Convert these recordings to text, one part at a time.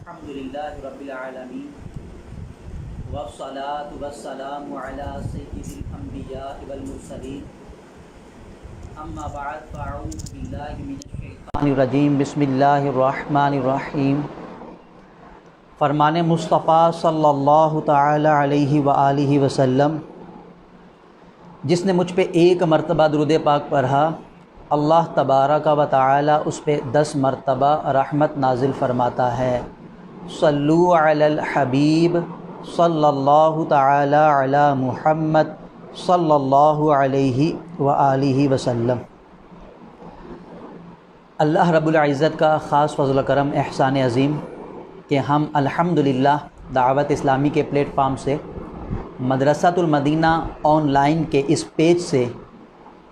अल्हम्दुलिल्लाहि रब्बिल आलमीन वस्सलातु वस्सलामु अला सय्यिदिल अंबिया'i वल मुरसलीन अम्मा बअद फ़अऊज़ु बिल्लाहि मिनश शैतानिर रजीम बिस्मिल्लाहिर रहमानिर रहीम। फरमाने मुस्तफ़ा सल्लल्लाहु तआला अलैहि व आलिहि वसल्लम, जिसने मुझ पे एक मरतबा दुरूद पाक पढ़ा, अल्लाह तबारक व तआला उस पे 10 मरतबा रहमत नाजिल फरमाता है। सल्लु अलल हबीब सल्लल्लाहु तआला अला मुहम्मद सल्लल्लाहु अलैहि व आलिहि वसल्लम। अल्लाह रब्बुल इज़्ज़त का ख़ास फ़ज़ल करम एहसान अज़ीम कि हम अल्हम्दुलिल्लाह दावत इस्लामी के प्लेटफार्म से मदरसातुल मदीना ऑनलाइन के इस पेज से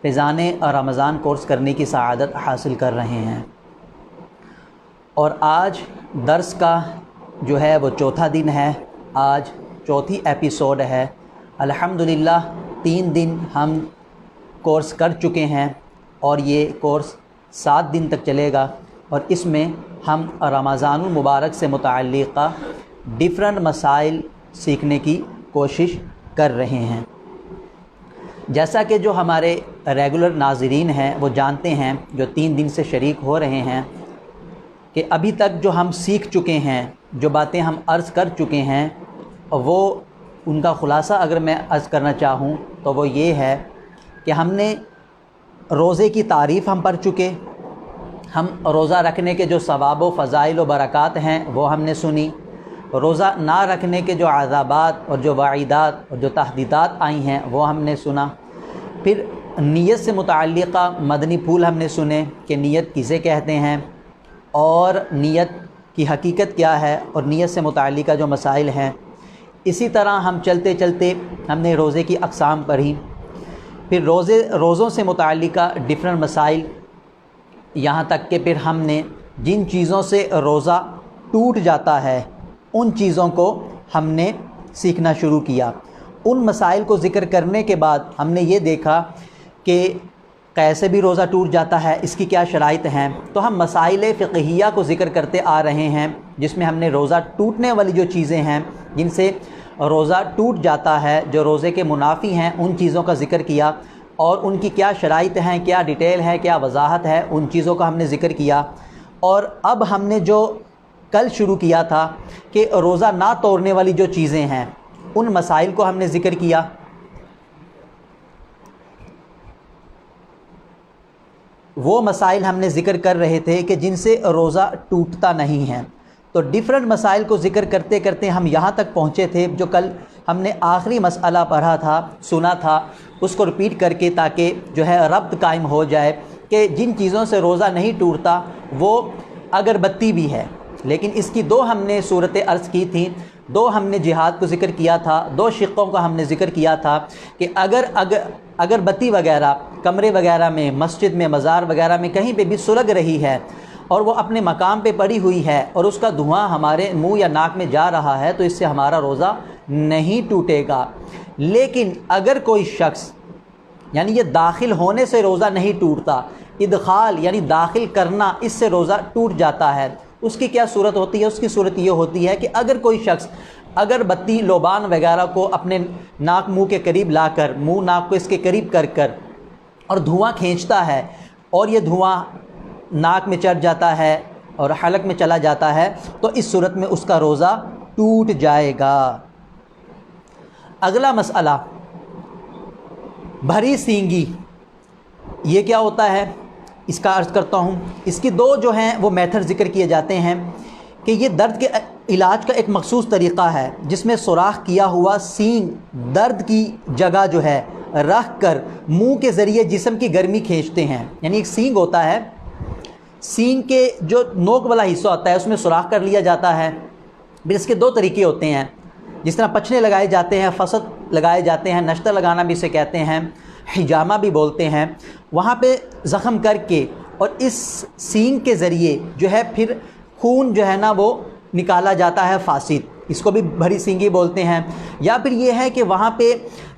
फ़िज़ाने रमज़ान कोर्स करने की सआदत हासिल कर रहे हैं। और आज दर्स का जो है वो चौथा दिन है, आज चौथी एपिसोड है। अल्हम्दुलिल्लाह 3 दिन हम कोर्स कर चुके हैं और ये कोर्स 7 दिन तक चलेगा और इसमें हम रमज़ानुल मुबारक से मुतअल्लिक़ डिफरेंट मसाइल सीखने की कोशिश कर रहे हैं। जैसा कि जो हमारे रेगुलर नाज़रीन हैं वो जानते हैं, जो 3 दिन से शरीक हो रहे हैं, कि अभी तक जो हम सीख चुके हैं, जो बातें हम अर्ज़ कर चुके हैं, वो उनका ख़ुलासा अगर मैं अर्ज़ करना चाहूँ तो वो ये है कि हमने रोज़े की तारीफ़ हम पढ़ चुके, हम रोज़ा रखने के जो सवाब व फ़ज़ाइल व बरक़ात हैं वो हमने सुनी, रोज़ा ना रखने के जो अज़ाबात और जो वाइदात और जो तहदीदात आई हैं वो हमने सुना। फिर नीयत से मुतअल्लिक़ा मदनी फूल हमने सुने कि नीयत किसे कहते हैं और नीयत की हकीकत क्या है और नीयत से मुतअल्लिक़ा जो मसाइल हैं। इसी तरह हम चलते चलते हमने रोज़े की अक़साम पढ़ी, फिर रोज़ों से मुतअल्लिक़ा डिफरेंट मसाइल, यहाँ तक कि फिर हमने जिन चीज़ों से रोज़ा टूट जाता है उन चीज़ों को हमने सीखना शुरू किया। उन मसाइल को ज़िक्र करने के बाद हमने ये देखा कि कैसे भी रोज़ा टूट जाता है, इसकी क्या शराइत हैं। तो हम मसाइल फ़िक़हिया को ज़िक्र करते आ रहे हैं, जिसमें हमने रोज़ा टूटने वाली जो चीज़ें हैं जिनसे रोज़ा टूट जाता है, जो रोज़े के मुनाफ़ी हैं, उन चीज़ों का ज़िक्र किया और उनकी क्या शराइत हैं, क्या डिटेल है, क्या वजाहत है, उन चीज़ों का हमने ज़िक्र किया। और अब हमने जो कल शुरू किया था कि रोज़ा ना तोड़ने वाली जो चीज़ें हैं उन मसाइल को हमने ज़िक्र किया। वो मसाइल हमने ज़िक्र कर रहे थे कि जिनसे रोज़ा टूटता नहीं है। तो डिफरेंट मसाइल को ज़िक्र करते करते हम यहाँ तक पहुँचे थे, जो कल हमने आखिरी मसला पढ़ा था, सुना था, उसको रिपीट करके ताकि जो है रब्त कायम हो जाए कि जिन चीज़ों से रोज़ा नहीं टूटता वो अगरबत्ती भी है। लेकिन इसकी 2 हमने सूरतें अर्ज़ की थी, 2 हमने जिहाद को ज़िक्र किया था, 2 शिक्कों का हमने ज़िक्र किया था कि अगर बत्ती वगैरह कमरे वगैरह में, मस्जिद में, मज़ार वगैरह में कहीं पे भी सुलग रही है और वो अपने मकाम पे पड़ी हुई है और उसका धुआं हमारे मुंह या नाक में जा रहा है, तो इससे हमारा रोज़ा नहीं टूटेगा। लेकिन अगर कोई शख्स, यानी ये दाखिल होने से रोज़ा नहीं टूटता, इदखाल यानी दाखिल करना, इससे रोज़ा टूट जाता है, उसकी क्या सूरत होती है? उसकी सूरत ये होती है कि अगर कोई शख्स अगरबत्ती, लोबान वगैरह को अपने नाक मुंह के करीब लाकर, मुंह नाक को इसके करीब कर कर और धुआं खींचता है और ये धुआं नाक में चढ़ जाता है और हलक में चला जाता है, तो इस सूरत में उसका रोज़ा टूट जाएगा। अगला मसला, भरी सींगी, ये क्या होता है? इसका अर्ज़ करता हूँ। इसकी 2 जो हैं वो मेथड ज़िक्र किए जाते हैं कि ये दर्द के इलाज का एक मखसूस तरीक़ा है, जिसमें सुराख किया हुआ सींग दर्द की जगह जो है रख कर मुँह के ज़रिए जिस्म की गर्मी खींचते हैं। यानी एक सींग होता है, सींग के जो नोक वाला हिस्सा होता है उसमें सुराख कर लिया जाता है। फिर इसके 2 तरीक़े होते हैं, जिस तरह पचने लगाए जाते हैं, फसद लगाए जाते हैं, नश्तर लगाना भी इसे कहते हैं, हिजामा भी बोलते हैं। वहाँ पे ज़ख़म करके और इस सींग के ज़रिए जो है फिर खून जो है ना वो निकाला जाता है, फासिद, इसको भी भरी सींगी बोलते हैं। या फिर ये है कि वहाँ पे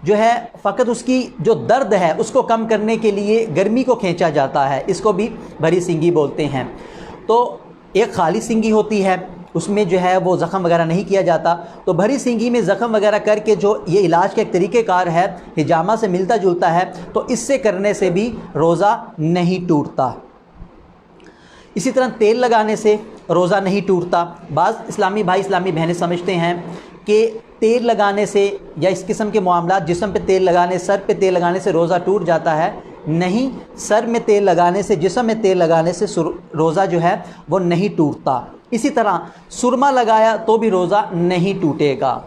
जो है फ़कत उसकी जो दर्द है उसको कम करने के लिए गर्मी को खींचा जाता है, इसको भी भरी सींगी बोलते हैं। तो एक खाली सींगी होती है उसमें जो है वो ज़ख़म वगैरह नहीं किया जाता। तो भरी सींगी में ज़ख़म वगैरह करके जो ये इलाज का एक तरीक़ेकार है, हिजामा से मिलता जुलता है, तो इससे करने से भी रोज़ा नहीं टूटता। इसी तरह तेल लगाने से रोज़ा नहीं टूटता। बाज़ इस्लामी भाई इस्लामी बहनें समझते हैं कि तेल लगाने से या इस किस्म के मामलात, जिस्म पे तेल लगाने, सर पे तेल लगाने से रोज़ा टूट जाता है। नहीं, सर में तेल लगाने से, जिस्म में तेल लगाने से रोज़ा जो है वो नहीं टूटता। इसी तरह सुरमा लगाया तो भी रोज़ा नहीं टूटेगा।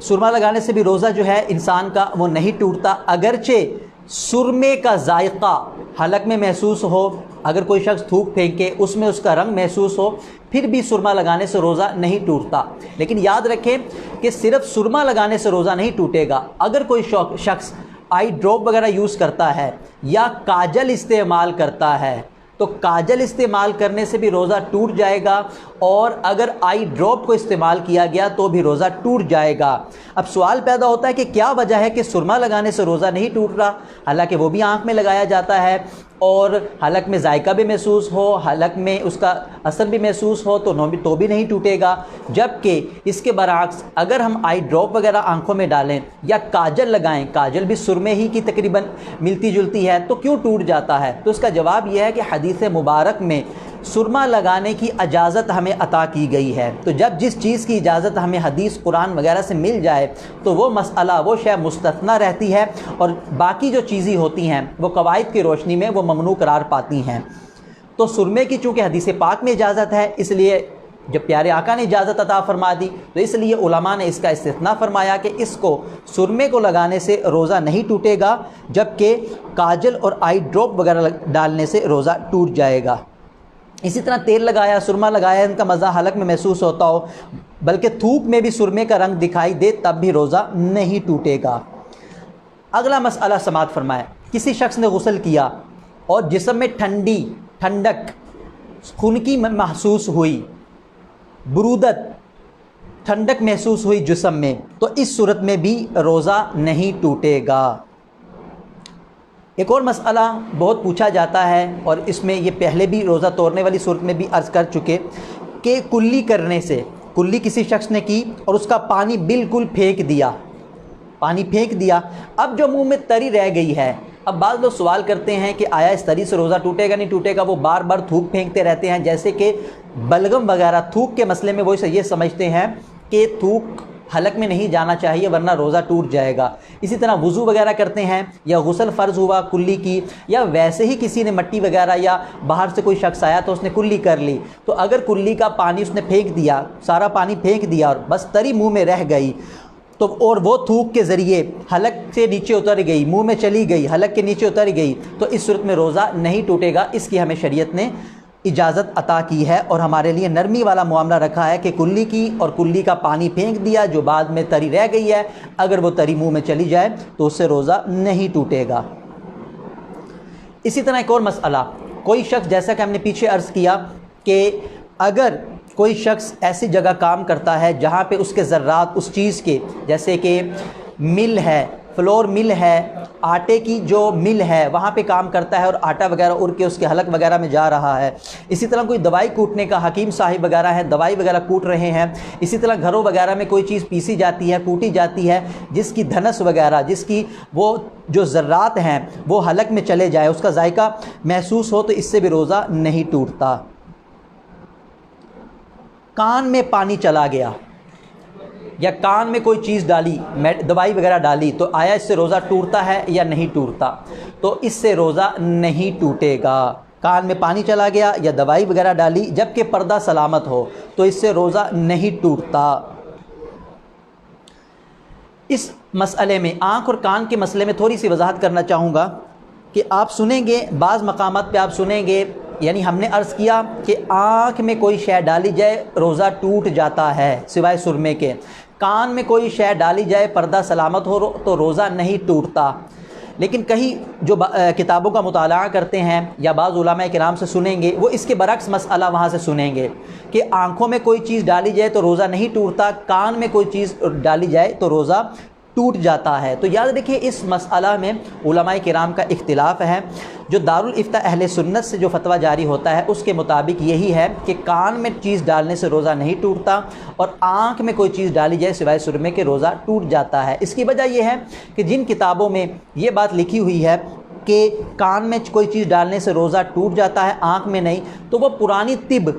सुरमा लगाने से भी रोज़ा जो है इंसान का वो नहीं टूटता, अगरचे सुरमे का जायका हलक में महसूस हो, अगर कोई शख्स थूक फेंके उसमें उसका रंग महसूस हो, फिर भी सुरमा लगाने से रोज़ा नहीं टूटता। लेकिन याद रखें कि सिर्फ सुरमा लगाने से रोज़ा नहीं टूटेगा। अगर कोई शख्स आई ड्रॉप वगैरह यूज़ करता है या काजल इस्तेमाल करता है तो काजल इस्तेमाल करने से भी रोज़ा टूट जाएगा, और अगर आई ड्रॉप को इस्तेमाल किया गया तो भी रोज़ा टूट जाएगा। अब सवाल पैदा होता है कि क्या वजह है कि सुरमा लगाने से रोज़ा नहीं टूट रहा, हालांकि वो भी आँख में लगाया जाता है और हलक में जायका भी महसूस हो, हलक में उसका असर भी महसूस हो तो भी नहीं टूटेगा। जबकि इसके बरअक्स अगर हम आई ड्रॉप वगैरह आंखों में डालें या काजल लगाएं, काजल भी सुरमे ही की तकरीबन मिलती जुलती है, तो क्यों टूट जाता है? तो इसका जवाब यह है कि हदीस मुबारक में सुरमा लगाने की इजाज़त हमें अता की गई है। तो जब जिस चीज़ की इजाज़त हमें हदीस कुरान वगैरह से मिल जाए तो वो मसला, वो शय मुस्तस्ना रहती है, और बाकी जो चीज़ें होती हैं वो कवायद की रोशनी में वो ममनू करार पाती हैं। तो सुरमे की चूँकि हदीस पाक में इजाज़त है, इसलिए जब प्यारे आका ने इजाज़त अता फरमा दी तो इसलिए उलमा ने इसका इस्तिस्ना फरमाया कि इसको सुरमे को लगाने से रोज़ा नहीं टूटेगा, जबकि काजल और आई ड्रॉप वगैरह डालने से रोज़ा टूट जाएगा। इसी तरह तेल लगाया, सुरमा लगाया, इनका मज़ा हलक में महसूस होता हो, बल्कि थूक में भी सुरमे का रंग दिखाई दे, तब भी रोज़ा नहीं टूटेगा। अगला मसला समात फरमाए, किसी शख्स ने गुस्ल किया और जिस्म में ठंडक खुनकी महसूस हुई, बुरूदत, ठंडक महसूस हुई जिस्म में, तो इस सूरत में भी रोज़ा नहीं टूटेगा। एक और मसला बहुत पूछा जाता है और इसमें ये पहले भी रोज़ा तोड़ने वाली सूरत में भी अर्ज़ कर चुके कि कुल्ली करने से, कुल्ली किसी शख्स ने की और उसका पानी बिल्कुल फेंक दिया, अब जो मुंह में तरी रह गई है, अब बाज़ लोग सवाल करते हैं कि आया इस तरी से रोज़ा टूटेगा नहीं टूटेगा। वो बार बार थूक फेंकते रहते हैं, जैसे कि बलगम वगैरह। थूक के मसले में वो ये समझते हैं कि थूक हलक में नहीं जाना चाहिए वरना रोज़ा टूट जाएगा। इसी तरह वज़ू वगैरह करते हैं या गुस्ल फ़र्ज़ हुआ कुल्ली की, या वैसे ही किसी ने मट्टी वगैरह या बाहर से कोई शख्स आया तो उसने कुल्ली कर ली, तो अगर कुल्ली का पानी उसने फेंक दिया, सारा पानी फेंक दिया और बस तरी मुंह में रह गई, तो और वो थूक के ज़रिए हलक से नीचे उतर गई, मुंह में चली गई, हलक के नीचे उतर गई, तो इस सूरत में रोज़ा नहीं टूटेगा। इसकी हमें शरीयत ने इजाज़त अता की है और हमारे लिए नरमी वाला मामला रखा है कि कुल्ली की और कुल्ली का पानी फेंक दिया जो बाद में तरी रह गई है, अगर वो तरी मुंह में चली जाए तो उससे रोज़ा नहीं टूटेगा। इसी तरह एक और मसला, कोई शख्स, जैसा कि हमने पीछे अर्ज़ किया कि अगर कोई शख्स ऐसी जगह काम करता है जहाँ पे उसके ज़र्रात उस चीज़ के, जैसे कि मिल है, फ्लोर मिल है, आटे की जो मिल है वहाँ पे काम करता है और आटा वगैरह उड़ के उसके हलक वगैरह में जा रहा है। इसी तरह कोई दवाई कूटने का हकीम साहिब वगैरह है, दवाई वगैरह कूट रहे हैं। इसी तरह घरों वगैरह में कोई चीज़ पीसी जाती है, कूटी जाती है, जिसकी धनस वगैरह, जिसकी वो जो ज़र्रात हैं वो हलक में चले जाए, उसका जायका महसूस हो, तो इससे भी रोज़ा नहीं टूटता। कान में पानी चला गया या कान में कोई चीज़ डाली, दवाई वगैरह डाली, तो आया इससे रोज़ा टूटता है या नहीं टूटता? तो इससे रोज़ा नहीं टूटेगा। कान में पानी चला गया या दवाई वगैरह डाली जबकि पर्दा सलामत हो, तो इससे रोज़ा नहीं टूटता। इस मसले में, आँख और कान के मसले में थोड़ी सी वजाहत करना चाहूँगा कि आप सुनेंगे बाज़ मकामात पे आप सुनेंगे, यानी हमने अर्ज़ किया कि आँख में कोई शय डाली जाए रोज़ा टूट जाता है सिवाय सुरमे के, कान में कोई शय डाली जाए पर्दा सलामत हो तो रोज़ा नहीं टूटता। लेकिन कहीं जो किताबों का मुताला करते हैं या बाज़ उलमा किराम से सुनेंगे, वो इसके बरक्स मसला वहाँ से सुनेंगे कि आँखों में कोई चीज़ डाली जाए तो रोज़ा नहीं टूटता, कान में कोई चीज़ डाली जाए तो रोज़ा टूट जाता है। तो याद रखिए इस मसला में उलमाए किराम का इख्तिलाफ है। जो दारुल इफ्ता अहले सुन्नत से जो फतवा जारी होता है उसके मुताबिक यही है कि कान में चीज़ डालने से रोज़ा नहीं टूटता और आँख में कोई चीज़ डाली जाए सिवाय सुरमे के रोज़ा टूट जाता है। इसकी वजह यह है कि जिन किताबों में ये बात लिखी हुई है कि कान में कोई चीज़ डालने से रोज़ा टूट जाता है आँख में नहीं, तो वह पुरानी तिब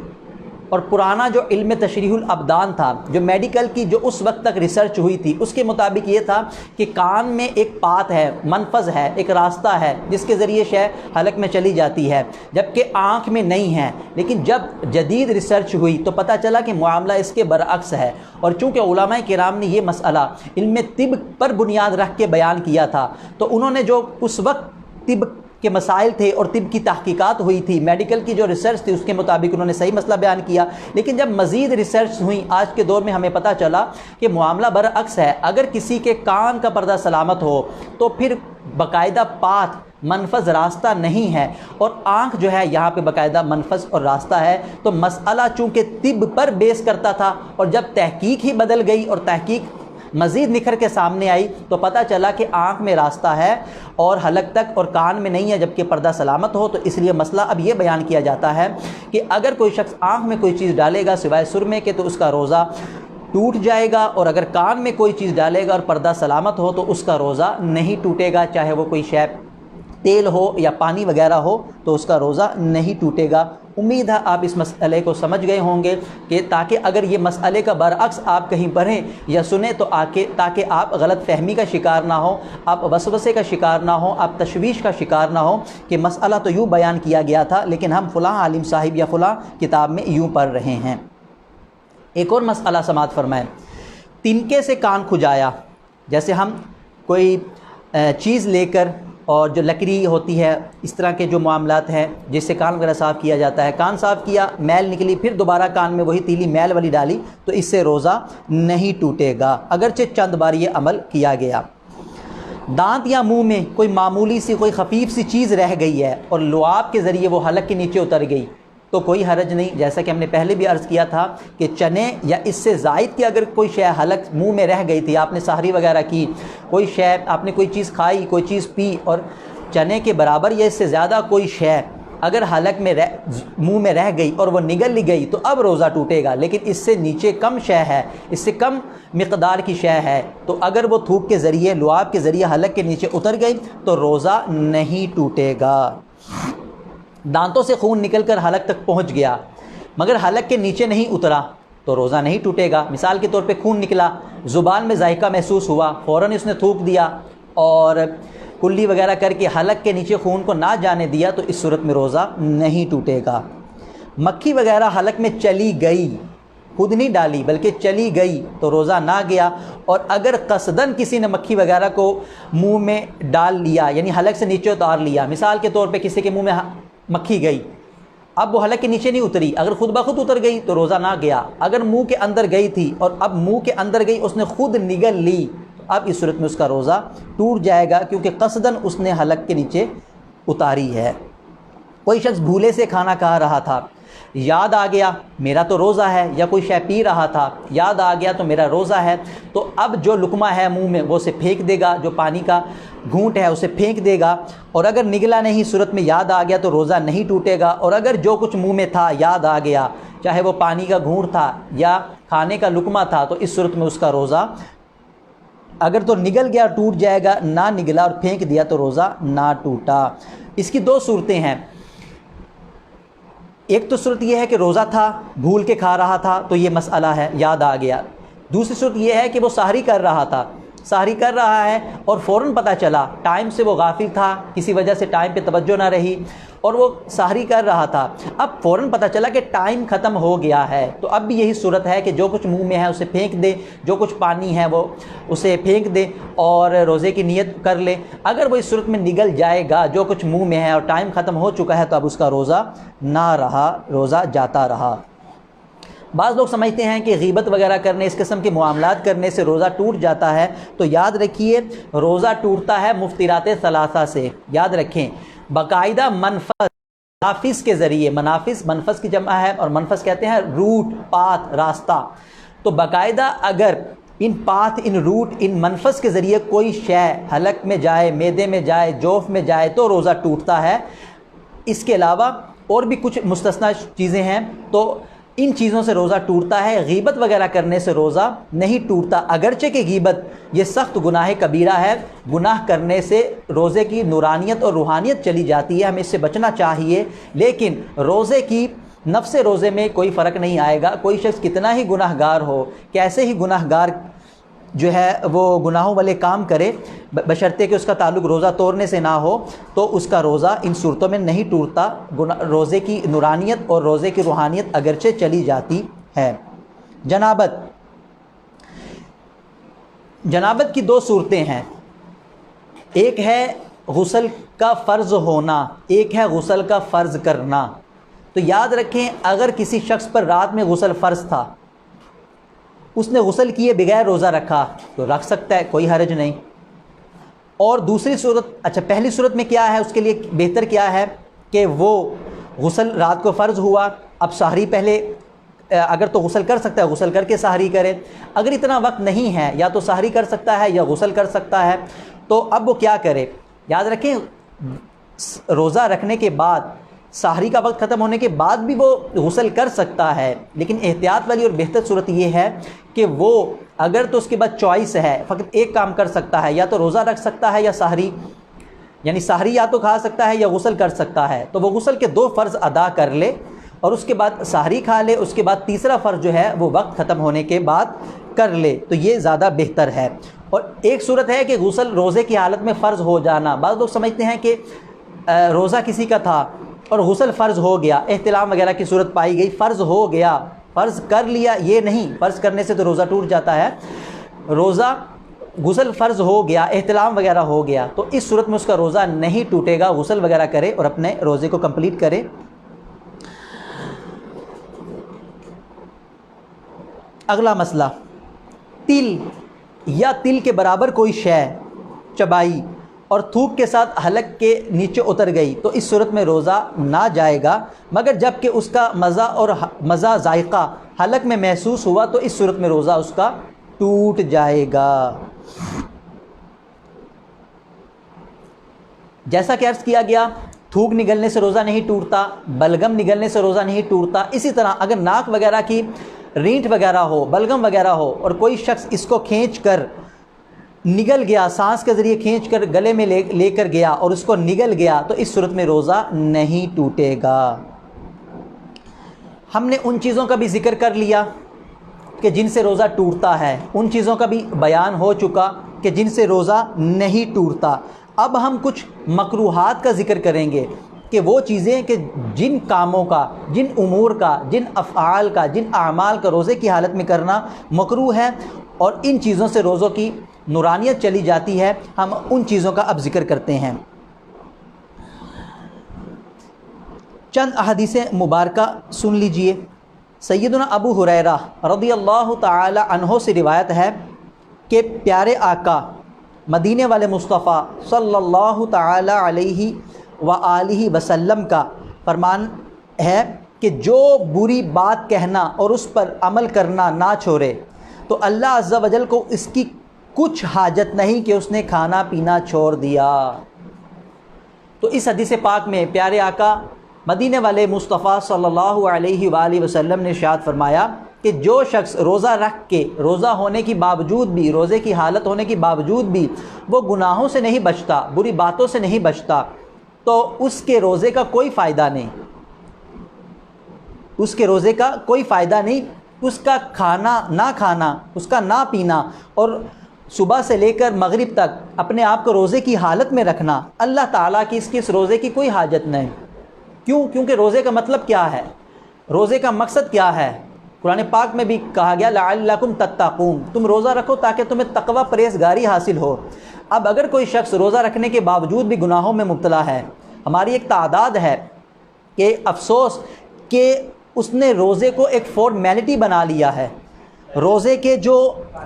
और पुराना जो इल्म तशरीहुल अबदान था, जो मेडिकल की जो उस वक्त तक रिसर्च हुई थी, उसके मुताबिक ये था कि कान में एक पात है, मनफज़ है, एक रास्ता है जिसके ज़रिए शय हलक में चली जाती है, जबकि आँख में नहीं है। लेकिन जब जदीद रिसर्च हुई तो पता चला कि मामला इसके बरअक्स है। और चूँकि उलमाए किराम ने ये मसला इल्म तिब पर बुनियाद रख के बयान किया था, तो उन्होंने जो उस वक्त तिब के मसाइल थे और तिब की तहकीकात हुई थी, मेडिकल की जो रिसर्च थी उसके मुताबिक उन्होंने सही मसला बयान किया। लेकिन जब मज़ीद रिसर्च हुई आज के दौर में हमें पता चला कि मामला बरअक्स है। अगर किसी के कान का पर्दा सलामत हो तो फिर बाकायदा पाथ मनफज़ रास्ता नहीं है और आँख जो है यहाँ पे बाकायदा मनफज़ और रास्ता है। तो मसला चूँकि तिब पर बेस करता था और जब तहकीक ही बदल गई और तहकीक मज़ीद निखर के सामने आई तो पता चला कि आँख में रास्ता है और हलक तक और कान में नहीं है, जबकि पर्दा सलामत हो। तो इसलिए मसला अब ये बयान किया जाता है कि अगर कोई शख्स आँख में कोई चीज़ डालेगा सिवाय सुरमे के तो उसका रोज़ा टूट जाएगा, और अगर कान में कोई चीज़ डालेगा और पर्दा सलामत हो तो उसका रोज़ा नहीं टूटेगा, चाहे वो कोई शय तेल हो या पानी वगैरह हो तो उसका रोज़ा नहीं टूटेगा। उम्मीद है आप इस मसले को समझ गए होंगे कि ताकि अगर ये मसले का बरअक्स आप कहीं पढ़ें या सुने तो ताकि आप गलत फहमी का शिकार ना हो, आप वसवसे का शिकार ना हो, आप तशवीश का शिकार ना हो कि मसला तो यूँ बयान किया गया था लेकिन हम फ़लाँ आलिम साहिब या फ़लाँ किताब में यूँ पढ़ रहे हैं। एक और मसला समात फरमाएँ, तिनके से कान खुजाया। जैसे हम कोई चीज़ लेकर और जो लकड़ी होती है, इस तरह के जो मामलात हैं जिससे कान वगैरह साफ़ किया जाता है, कान साफ़ किया, मैल निकली, फिर दोबारा कान में वही तीली मैल वाली डाली तो इससे रोज़ा नहीं टूटेगा अगरचे चंद बार ये अमल किया गया। दांत या मुंह में कोई मामूली सी कोई खफीफ सी चीज़ रह गई है और लुआब के ज़रिए वो हलक के नीचे उतर गई तो कोई हरज नहीं। जैसा कि हमने पहले भी अर्ज़ किया था कि चने या इससे ज़ायद की अगर कोई शय हलक मुंह में रह गई थी, आपने सहरी वगैरह की, कोई शय आपने कोई चीज़ खाई, कोई चीज़ पी और चने के बराबर या इससे ज़्यादा कोई शय अगर हलक में मुंह में रह गई और वो निगल ली गई तो अब रोज़ा टूटेगा। लेकिन इससे नीचे कम शय है, इससे कम मिक़दार की शय है तो अगर वो थूक के ज़रिए, लुआब के ज़रिए हलक के नीचे उतर गई तो रोज़ा नहीं टूटेगा। दांतों से खून निकलकर हलक तक पहुंच गया मगर हलक के नीचे नहीं उतरा तो रोज़ा नहीं टूटेगा। मिसाल के तौर पे खून निकला, ज़ुबान में जायका महसूस हुआ, फ़ौरन इसने थूक दिया और कुल्ली वगैरह करके हलक के नीचे खून को ना जाने दिया तो इस सूरत में रोज़ा नहीं टूटेगा। मक्खी वगैरह हलक में चली गई, खुद नहीं डाली बल्कि चली गई तो रोज़ा ना गया। और अगर कसदन किसी ने मक्खी वगैरह को मुंह में डाल लिया यानी हलक से नीचे उतार लिया, मिसाल के तौर पे किसी के मुंह में मक्खी गई, अब वो हलक के नीचे नहीं उतरी, अगर खुद ब खुद उतर गई तो रोज़ा ना गया। अगर मुंह के अंदर गई थी और अब मुंह के अंदर गई उसने खुद निगल ली तो अब इस सूरत में उसका रोज़ा टूट जाएगा क्योंकि कसदन उसने हलक के नीचे उतारी है। कोई शख्स भूले से खाना खा रहा था, याद आ गया मेरा तो रोज़ा है, या कोई शय पी रहा था, याद आ गया तो मेरा रोज़ा है, तो अब जो लुकमा है मुंह में वो उसे फेंक देगा, जो पानी का घूंट है उसे फेंक देगा। और अगर निगला नहीं, सूरत में याद आ गया तो रोज़ा नहीं टूटेगा। और अगर जो कुछ मुंह में था याद आ गया, चाहे वो पानी का घूंट था या खाने का लुकमा था, तो इस सूरत में उसका रोज़ा अगर तो निगल गया टूट जाएगा, ना निगला और फेंक दिया तो रोज़ा ना टूटा। इसकी दो सूरतें हैं, एक तो सूरत यह है कि रोज़ा था, भूल के खा रहा था तो ये मसला है, याद आ गया। दूसरी सूरत यह है कि वो सहरी कर रहा था, सहरी कर रहा है और फ़ौरन पता चला, टाइम से वो गाफिल था, किसी वजह से टाइम पे तवज्जो ना रही और वो सहरी कर रहा था, अब फ़ौरन पता चला कि टाइम ख़त्म हो गया है, तो अब भी यही सूरत है कि जो कुछ मुंह में है उसे फेंक दे, जो कुछ पानी है वो उसे फेंक दे और रोज़े की नीयत कर ले। अगर वो इस सूरत में निगल जाएगा जो कुछ मुंह में है और टाइम ख़त्म हो चुका है तो अब उसका रोज़ा ना रहा, रोज़ा जाता रहा। बाज़ लोग समझते हैं कि ग़ीबत वगैरह करने, इस किस्म के मामलात करने से रोज़ा टूट जाता है, तो याद रखिए रोज़ा टूटता है मुफ्तिराते सलासा से। याद रखें, बाकायदा मनाफिस के ज़रिए, मनाफिस मनफस की जमा है और मनफस कहते हैं रूट, पाथ, रास्ता, तो बाकायदा अगर इन पाथ, इन रूट, इन मनफस के ज़रिए कोई शय हलक में जाए, मैदे में जाए, जोफ में जाए तो रोज़ा टूटता है। इसके अलावा और भी कुछ मुस्तस्ना चीज़ें हैं, तो इन चीज़ों से रोज़ा टूटता है। गीबत वगैरह करने से रोज़ा नहीं टूटता, अगरचे कि गीबत ये सख्त गुनाह कबीरा है। गुनाह करने से रोज़े की नूरानियत और रूहानियत चली जाती है, हमें इससे बचना चाहिए। लेकिन रोज़े की नफ्स रोज़े में कोई फ़र्क नहीं आएगा। कोई शख्स कितना ही गुनाहगार हो, कैसे ही गुनाहगार जो है वो गुनाहों वाले काम करे, बशर्ते कि उसका ताल्लुक़ रोज़ा तोड़ने से ना हो, तो उसका रोज़ा इन सूरतों में नहीं टूटता। रोज़े की नूरानियत और रोज़े की रूहानियत अगरचे चली जाती है। जनाबत की दो सूरतें हैं, एक है गुस्ल का फ़र्ज़ होना, एक है गुस्ल का फ़र्ज़ करना। तो याद रखें, अगर किसी शख्स पर रात में गुस्ल फ़र्ज़ था, उसने गुस्ल किए बगैर रोज़ा रखा तो रख सकता है, कोई हर्ज नहीं। और दूसरी सूरत, अच्छा पहली सूरत में क्या है, उसके लिए बेहतर क्या है कि वो गुस्ल रात को फ़र्ज़ हुआ, अब सहरी पहले अगर तो गुस्ल कर सकता है गुस्ल करके सहरी करे, अगर इतना वक्त नहीं है या तो सहरी कर सकता है या गुस्ल कर सकता है, तो अब वो क्या करे। याद रखें, रोज़ा रखने के बाद सहरी का वक्त ख़त्म होने के बाद भी वो गुस्ल कर सकता है, लेकिन एहतियात वाली और बेहतर सूरत ये है कि वो अगर तो उसके बाद चॉइस है, फ़कत एक काम कर सकता है, या तो रोज़ा रख सकता है या सहरी, यानी सहरी या तो खा सकता है या गुस्ल कर सकता है, तो वो गुस्ल के दो फ़र्ज़ अदा कर ले और उसके बाद सहरी खा ले, उसके बाद तीसरा फ़र्ज़ जो है वो वक्त ख़त्म होने के बाद कर ले, तो ये ज़्यादा बेहतर है। और एक सूरत है कि गुस्ल रोज़े की हालत में फ़र्ज़ हो जाना। बाद लोग समझते हैं कि रोज़ा किसी का था और गुस्ल फ़र्ज़ हो गया, एहतिलाम वगैरह की सूरत पाई गई, फ़र्ज़ हो गया, फ़र्ज़ कर लिया, ये नहीं। फ़र्ज़ करने से तो रोज़ा टूट जाता है। रोज़ा गुस्ल फ़र्ज़ हो गया, एहतिलाम वगैरह हो गया, तो इस सूरत में उसका रोज़ा नहीं टूटेगा। गुस्ल वगैरह करे और अपने रोज़े को कंप्लीट करे। अगला मसला, तिल या तिल के बराबर कोई शय चबाई और थूक के साथ हलक के नीचे उतर गई, तो इस सूरत में रोज़ा ना जाएगा, मगर जबकि उसका मज़ा जायका हलक में महसूस हुआ तो इस सूरत में रोज़ा उसका टूट जाएगा। जैसा कि अर्ज़ किया गया, थूक निगलने से रोज़ा नहीं टूटता, बलगम निगलने से रोज़ा नहीं टूटता। इसी तरह अगर नाक वगैरह की रींठ वगैरह हो, बलगम वगैरह हो और कोई शख्स इसको खींच कर निगल गया, सांस के ज़रिए खींच कर गले में लेकर गया और उसको निगल गया, तो इस सूरत में रोज़ा नहीं टूटेगा। हमने उन चीज़ों का भी ज़िक्र कर लिया कि जिनसे रोज़ा टूटता है, उन चीज़ों का भी बयान हो चुका कि जिनसे रोज़ा नहीं टूटता। अब हम कुछ मकरूहात का ज़िक्र करेंगे कि वो चीज़ें कि जिन कामों का, जिन उमूर का, जिन अफ़आल का, जिन आमाल का रोज़े की हालत में करना मकरूह है और इन चीज़ों से रोज़ों की नूरानियत चली जाती है। हम उन चीज़ों का अब ज़िक्र करते हैं। चंद अहदीसें मुबारका सुन लीजिए। सैयदना अबू हुरैरा रज़ियल्लाहु ताला अन्हो से रिवायत है कि प्यारे आका मदीने वाले मुस्तफ़ा सल्लल्लाहु ताला अलैहि व आलिहि वसल्लम का फरमान है कि जो बुरी बात कहना और उस पर अमल करना ना छोड़े तो अल्लाह अज़्ज़ा वजल को इसकी कुछ हाजत नहीं कि उसने खाना पीना छोड़ दिया। तो इस हदीस पाक में प्यारे आका मदीने वाले मुस्तफ़ा सल्लल्लाहु अलैहि वसल्लम ने इरशाद फरमाया कि जो शख्स रोज़ा रख के, रोज़ा होने की बावजूद भी, रोज़े की हालत होने की बावजूद भी वो गुनाहों से नहीं बचता, बुरी बातों से नहीं बचता, तो उसके रोज़े का कोई फ़ायदा नहीं, उसके रोज़े का कोई फ़ायदा नहीं। उसका खाना ना खाना, उसका ना पीना और सुबह से लेकर मगरिब तक अपने आप को रोज़े की हालत में रखना, अल्लाह ताला की इसकी इस रोज़े की कोई हाजत नहीं। क्यों? क्योंकि रोज़े का मतलब क्या है, रोज़े का मकसद क्या है? कुरान पाक में भी कहा गया लअल्लकुम तत्तकून, तुम रोज़ा रखो ताकि तुम्हें तकवा परहेज़गारी हासिल हो। अब अगर कोई शख्स रोज़ा रखने के बावजूद भी गुनाहों में मुब्तला है, हमारी एक तादाद है कि अफसोस कि उसने रोज़े को एक फॉर्मेलिटी बना लिया है। रोज़े के जो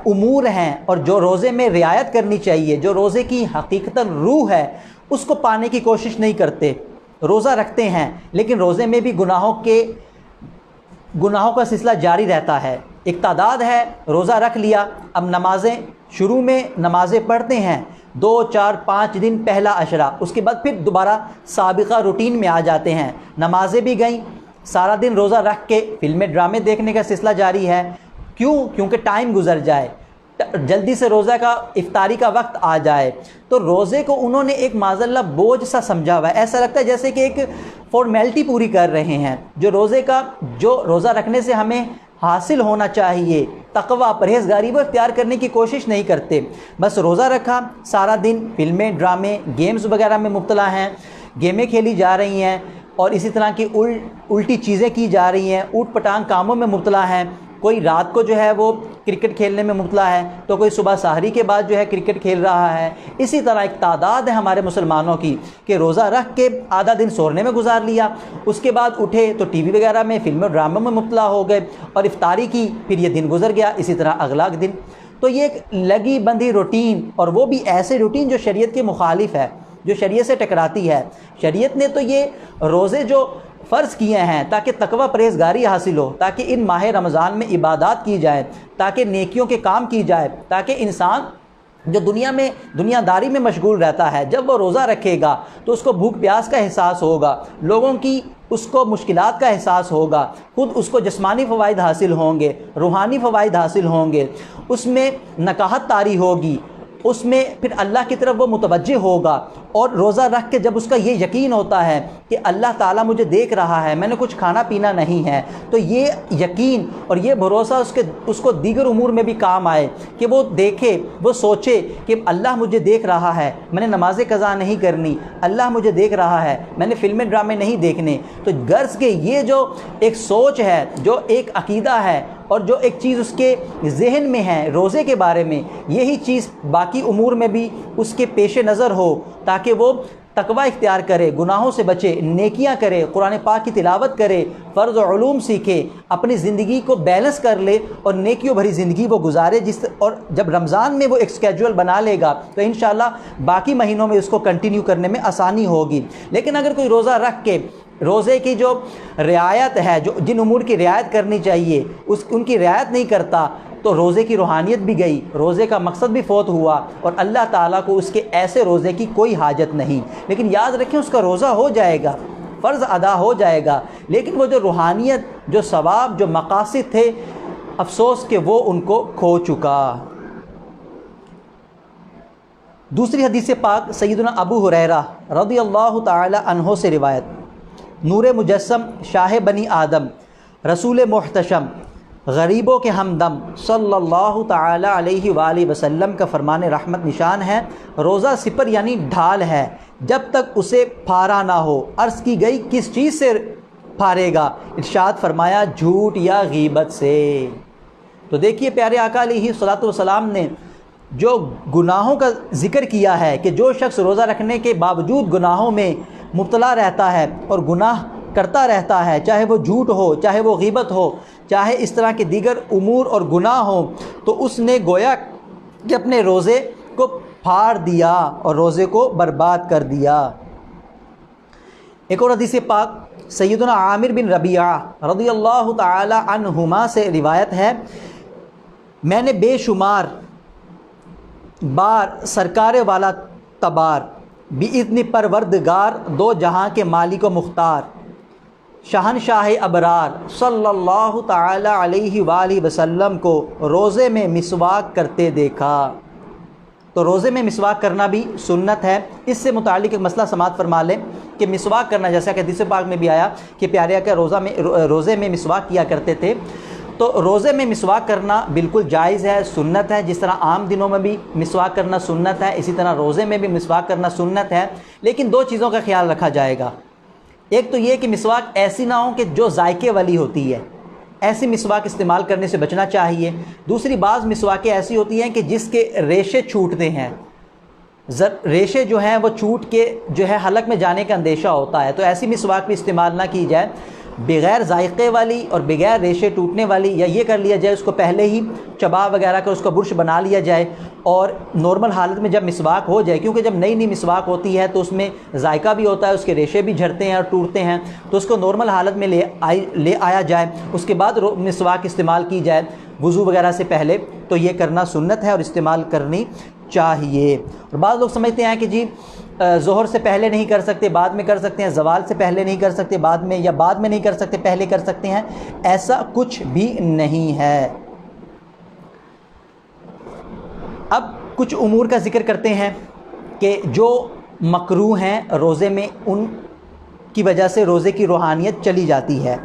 उमूर हैं और जो रोज़े में रियायत करनी चाहिए, जो रोज़े की हकीकतन रूह है, उसको पाने की कोशिश नहीं करते। रोज़ा रखते हैं लेकिन रोज़े में भी गुनाहों का सिलसिला जारी रहता है। एक तादाद है, रोज़ा रख लिया, अब नमाज़ें शुरू में नमाज़ें पढ़ते हैं 2, 4, 5 दिन पहला अशरा, उसके बाद फिर दोबारा साबिक़ा रूटीन में आ जाते हैं, नमाज़ें भी गई, सारा दिन रोज़ा रख के फिल्में ड्रामे देखने का सिलसिला जारी है। क्यों? क्योंकि टाइम गुजर जाए, जल्दी से रोज़ा का इफ्तारी का वक्त आ जाए। तो रोज़े को उन्होंने एक माज़ल्ला बोझ सा समझा हुआ है, ऐसा लगता है जैसे कि एक फॉर्मेलिटी पूरी कर रहे हैं। जो रोज़ा रखने से हमें हासिल होना चाहिए, तक़वा परहेज़गारी, वो इख्तियार करने की कोशिश नहीं करते। बस रोज़ा रखा, सारा दिन फिल्में ड्रामे गेम्स वगैरह में मुब्तला हैं, गेमें खेली जा रही हैं और इसी तरह की उल्टी चीज़ें की जा रही हैं, ऊट पटांग कामों में मुब्तला हैं। कोई रात को जो है वो क्रिकेट खेलने में मुब्तला है, तो कोई सुबह सहरी के बाद जो है क्रिकेट खेल रहा है। इसी तरह एक तादाद है हमारे मुसलमानों की कि रोज़ा रख के आधा दिन सोने में गुजार लिया, उसके बाद उठे तो टीवी वगैरह में फिल्मों ड्रामों में मुब्तला हो गए और इफ्तारी की, फिर ये दिन गुजर गया, इसी तरह अगला दिन। तो ये एक लगी बंधी रूटीन, और वो भी ऐसे रूटीन जो शरीयत के मुखालिफ है, जो शरीयत से टकराती है। शरीयत ने तो ये रोज़े जो फ़र्ज़ किए हैं ताकि तक़वा परहेज़गारी हासिल हो, ताकि इन माह रमज़ान में इबादत की जाए, ताकि नेकियों के काम की जाए, ताकि इंसान जो दुनियादारी में मशगूल रहता है, जब वो रोज़ा रखेगा तो उसको भूख प्यास का एहसास होगा, लोगों की उसको मुश्किलात का एहसास होगा, खुद उसको जिस्मानी फ़वाइद हासिल होंगे, रूहानी फ़वाइद हासिल होंगे, उसमें नकाहत तारी होगी, उसमें फिर अल्लाह की तरफ वो मुतवज्जे होगा। और रोज़ा रख के जब उसका ये यकीन होता है कि अल्लाह ताला मुझे देख रहा है, मैंने कुछ खाना पीना नहीं है, तो ये यकीन और ये भरोसा उसको दीगर उमूर में भी काम आए कि वो देखे, वो सोचे कि अल्लाह मुझे देख रहा है, मैंने नमाज़ें क़ज़ा नहीं करनी, अल्लाह मुझे देख रहा है, मैंने फ़िल्में ड्रामे नहीं देखने। तो गर्ज़ के ये जो एक सोच है, जो एक अक़ीदा है और जो एक चीज़ उसके जहन में है रोज़े के बारे में, यही चीज़ बाकी उमूर में भी उसके पेश नज़र हो, ताकि वो तक़वा इख्तियार करे, गुनाहों से बचे, नेकियां करे, कुरान पाक की तिलावत करे, फ़र्ज़ और उलूम सीखे, अपनी ज़िंदगी को बैलेंस कर ले और नेकियों भरी ज़िंदगी वो गुजारे। और जब रमज़ान में वो एक स्केड्यूल बना लेगा तो इंशाअल्लाह बाकी महीनों में उसको कंटिन्यू करने में आसानी होगी। लेकिन अगर कोई रोज़ा रख के रोज़े की जो रियायत है, जो जिन उमूर की रियायत करनी चाहिए उनकी रियायत नहीं करता, तो रोज़े की रूहानियत भी गई, रोज़े का मकसद भी फ़ौत हुआ और अल्लाह ताला को उसके ऐसे रोज़े की कोई हाजत नहीं। लेकिन याद रखें, उसका रोज़ा हो जाएगा, फ़र्ज़ अदा हो जाएगा, लेकिन वो जो रूहानियत, जो सवाब, जो मकासिद थे, अफसोस कि वो उनको खो चुका। दूसरी हदीस पाक सैयदना अबू हुरैरा रज़ियल्लाहु ताला अन्हो से रिवायत, नूर मुजस्सम, शाह बनी आदम, रसूल मुहतशम, गरीबों के हमदम सल्लल्लाहु ताला अलैहि वालैहि वसल्लम का फरमान रहमत निशान है, रोज़ा सिपर यानी ढाल है, जब तक उसे फारा ना हो। अर्ज़ की गई किस चीज़ से फारेगा? इरशाद फरमाया झूठ या गीबत से। तो देखिए प्यारे आका अलैहिस्सलातु वस्सलाम ने जो गुनाहों का ज़िक्र किया है कि जो शख्स रोज़ा रखने के बावजूद गुनाहों में मुब्तला रहता है और गुनाह करता रहता है, चाहे वो झूठ हो, चाहे वो गीबत हो, चाहे इस तरह के दीगर उमूर और गुनाह हो, तो उसने गोया कि अपने रोज़े को फाड़ दिया और रोज़े को बर्बाद कर दिया। एक और हदीस पाक सैयदना आमिर बिन रबिया रज़ियल्लाहु ताला अन्हुमा से रिवायत है, मैंने बेशुमार बार सरकार वाला तबार बिइज़्नि परवरदिगार, दो जहां के मालिक व मुख्तार, शहनशाह अबरार सल्लल्लाहु ताला अलैहि वालैहि वसल्लम को रोज़े में मिसवाक करते देखा। तो रोज़े में मिसवाक करना भी सुन्नत है। इससे मुतालिक एक मसला समात फरमा लें कि मिसवाक करना, जैसा कि हदीस पाक में भी आया कि प्यारे आका रोज़े में मिसवाक किया करते थे, तो रोज़े में मिसवाक करना बिल्कुल जायज़ है, सुन्नत है। जिस तरह आम दिनों में भी मिसवाक करना सुन्नत है, इसी तरह रोज़े में भी मिसवाक करना सुन्नत है। लेकिन दो चीज़ों का ख्याल रखा जाएगा। एक तो ये कि मिसवाक ऐसी ना हो कि जो जायके वाली होती है, ऐसी मिसवाक इस्तेमाल करने से बचना चाहिए। दूसरी बाज़ मिसवाकें ऐसी होती हैं कि जिसके रेशे छूटते हैं, रेशे जो हैं वो छूट के जो है हलक में जाने का अंदेशा होता है, तो ऐसी मिसवाक भी इस्तेमाल ना की जाए। बग़ैर जायक़े वाली और बग़ैर रेशे टूटने वाली, या ये कर लिया जाए उसको पहले ही चबा वगैरह कर उसका बुर्श बना लिया जाए और नॉर्मल हालत में जब मिसवाक हो जाए, क्योंकि जब नई नई मिसवाक होती है तो उसमें जायका भी होता है, उसके रेशे भी झड़ते हैं और टूटते हैं, तो उसको नॉर्मल हालत में ले आया जाए, उसके बाद मिसवाक इस्तेमाल की जाए। वज़ू वगैरह से पहले, तो ये करना सुन्नत है और इस्तेमाल करनी चाहिए। और बाद लोग समझते हैं कि जी ज़ोहर से पहले नहीं कर सकते, बाद में कर सकते हैं, ज़वाल से पहले नहीं कर सकते, बाद में, या बाद में नहीं कर सकते पहले कर सकते हैं। ऐसा कुछ भी नहीं है। अब कुछ उमूर का ज़िक्र करते हैं कि जो मकरूह हैं रोज़े में, उन की वजह से रोज़े की रूहानियत चली जाती है।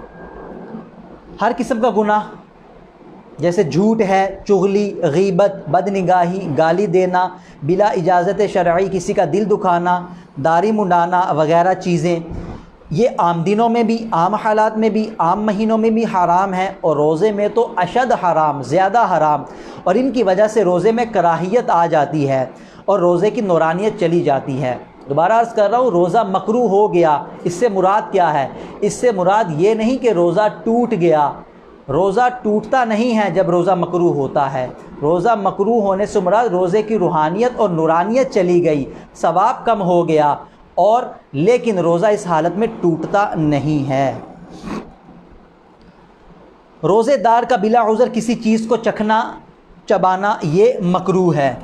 हर किस्म का गुनाह, जैसे झूठ है, चुगली, गीबत, बदनिगाही, गाली देना, बिला इजाज़त शरई किसी का दिल दुखाना, दाढ़ी मुंडाना वगैरह चीज़ें, ये आम दिनों में भी, आम हालात में भी, आम महीनों में भी हराम है, और रोज़े में तो अशद हराम, ज़्यादा हराम। और इनकी वजह से रोज़े में कराहियत आ जाती है और रोज़े की नूरानियत चली जाती है। दोबारा अर्ज़ कर रहा हूँ, रोज़ा मकरूह हो गया, इससे मुराद क्या है? इससे मुराद ये नहीं कि रोज़ा टूट गया। रोज़ा टूटता नहीं है जब रोज़ा मकरूह होता है। रोज़ा मकरूह होने से मुराद रोज़े की रूहानियत और नूरानियत चली गई, सवाब कम हो गया, और लेकिन रोज़ा इस हालत में टूटता नहीं है। रोज़ेदार का बिला उज़र किसी चीज़ को चखना, चबाना, ये मकरूह है।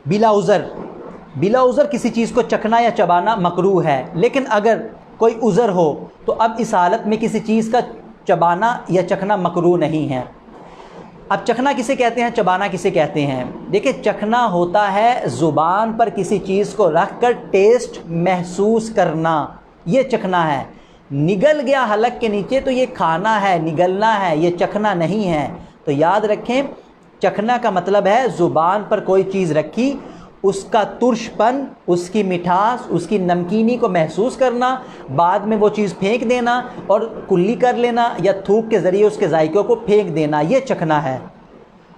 बिला उज़र किसी चीज़ को चखना या चबाना मकरूह है। लेकिन अगर कोई उज़र हो तो अब इस हालत में किसी चीज़ का चबाना या चखना मकरूह नहीं है। अब चखना किसे कहते हैं, चबाना किसे कहते हैं? देखिए, चखना होता है ज़ुबान पर किसी चीज़ को रख कर टेस्ट महसूस करना, ये चखना है। निगल गया हलक के नीचे तो ये खाना है, निगलना है, ये चखना नहीं है। तो याद रखें, चखना का मतलब है ज़ुबान पर कोई चीज़ रखी, उसका तुर्शपन, उसकी मिठास, उसकी नमकीनी को महसूस करना, बाद में वो चीज़ फेंक देना और कुल्ली कर लेना या थूक के ज़रिए उसके जायकों को फेंक देना, ये चखना है।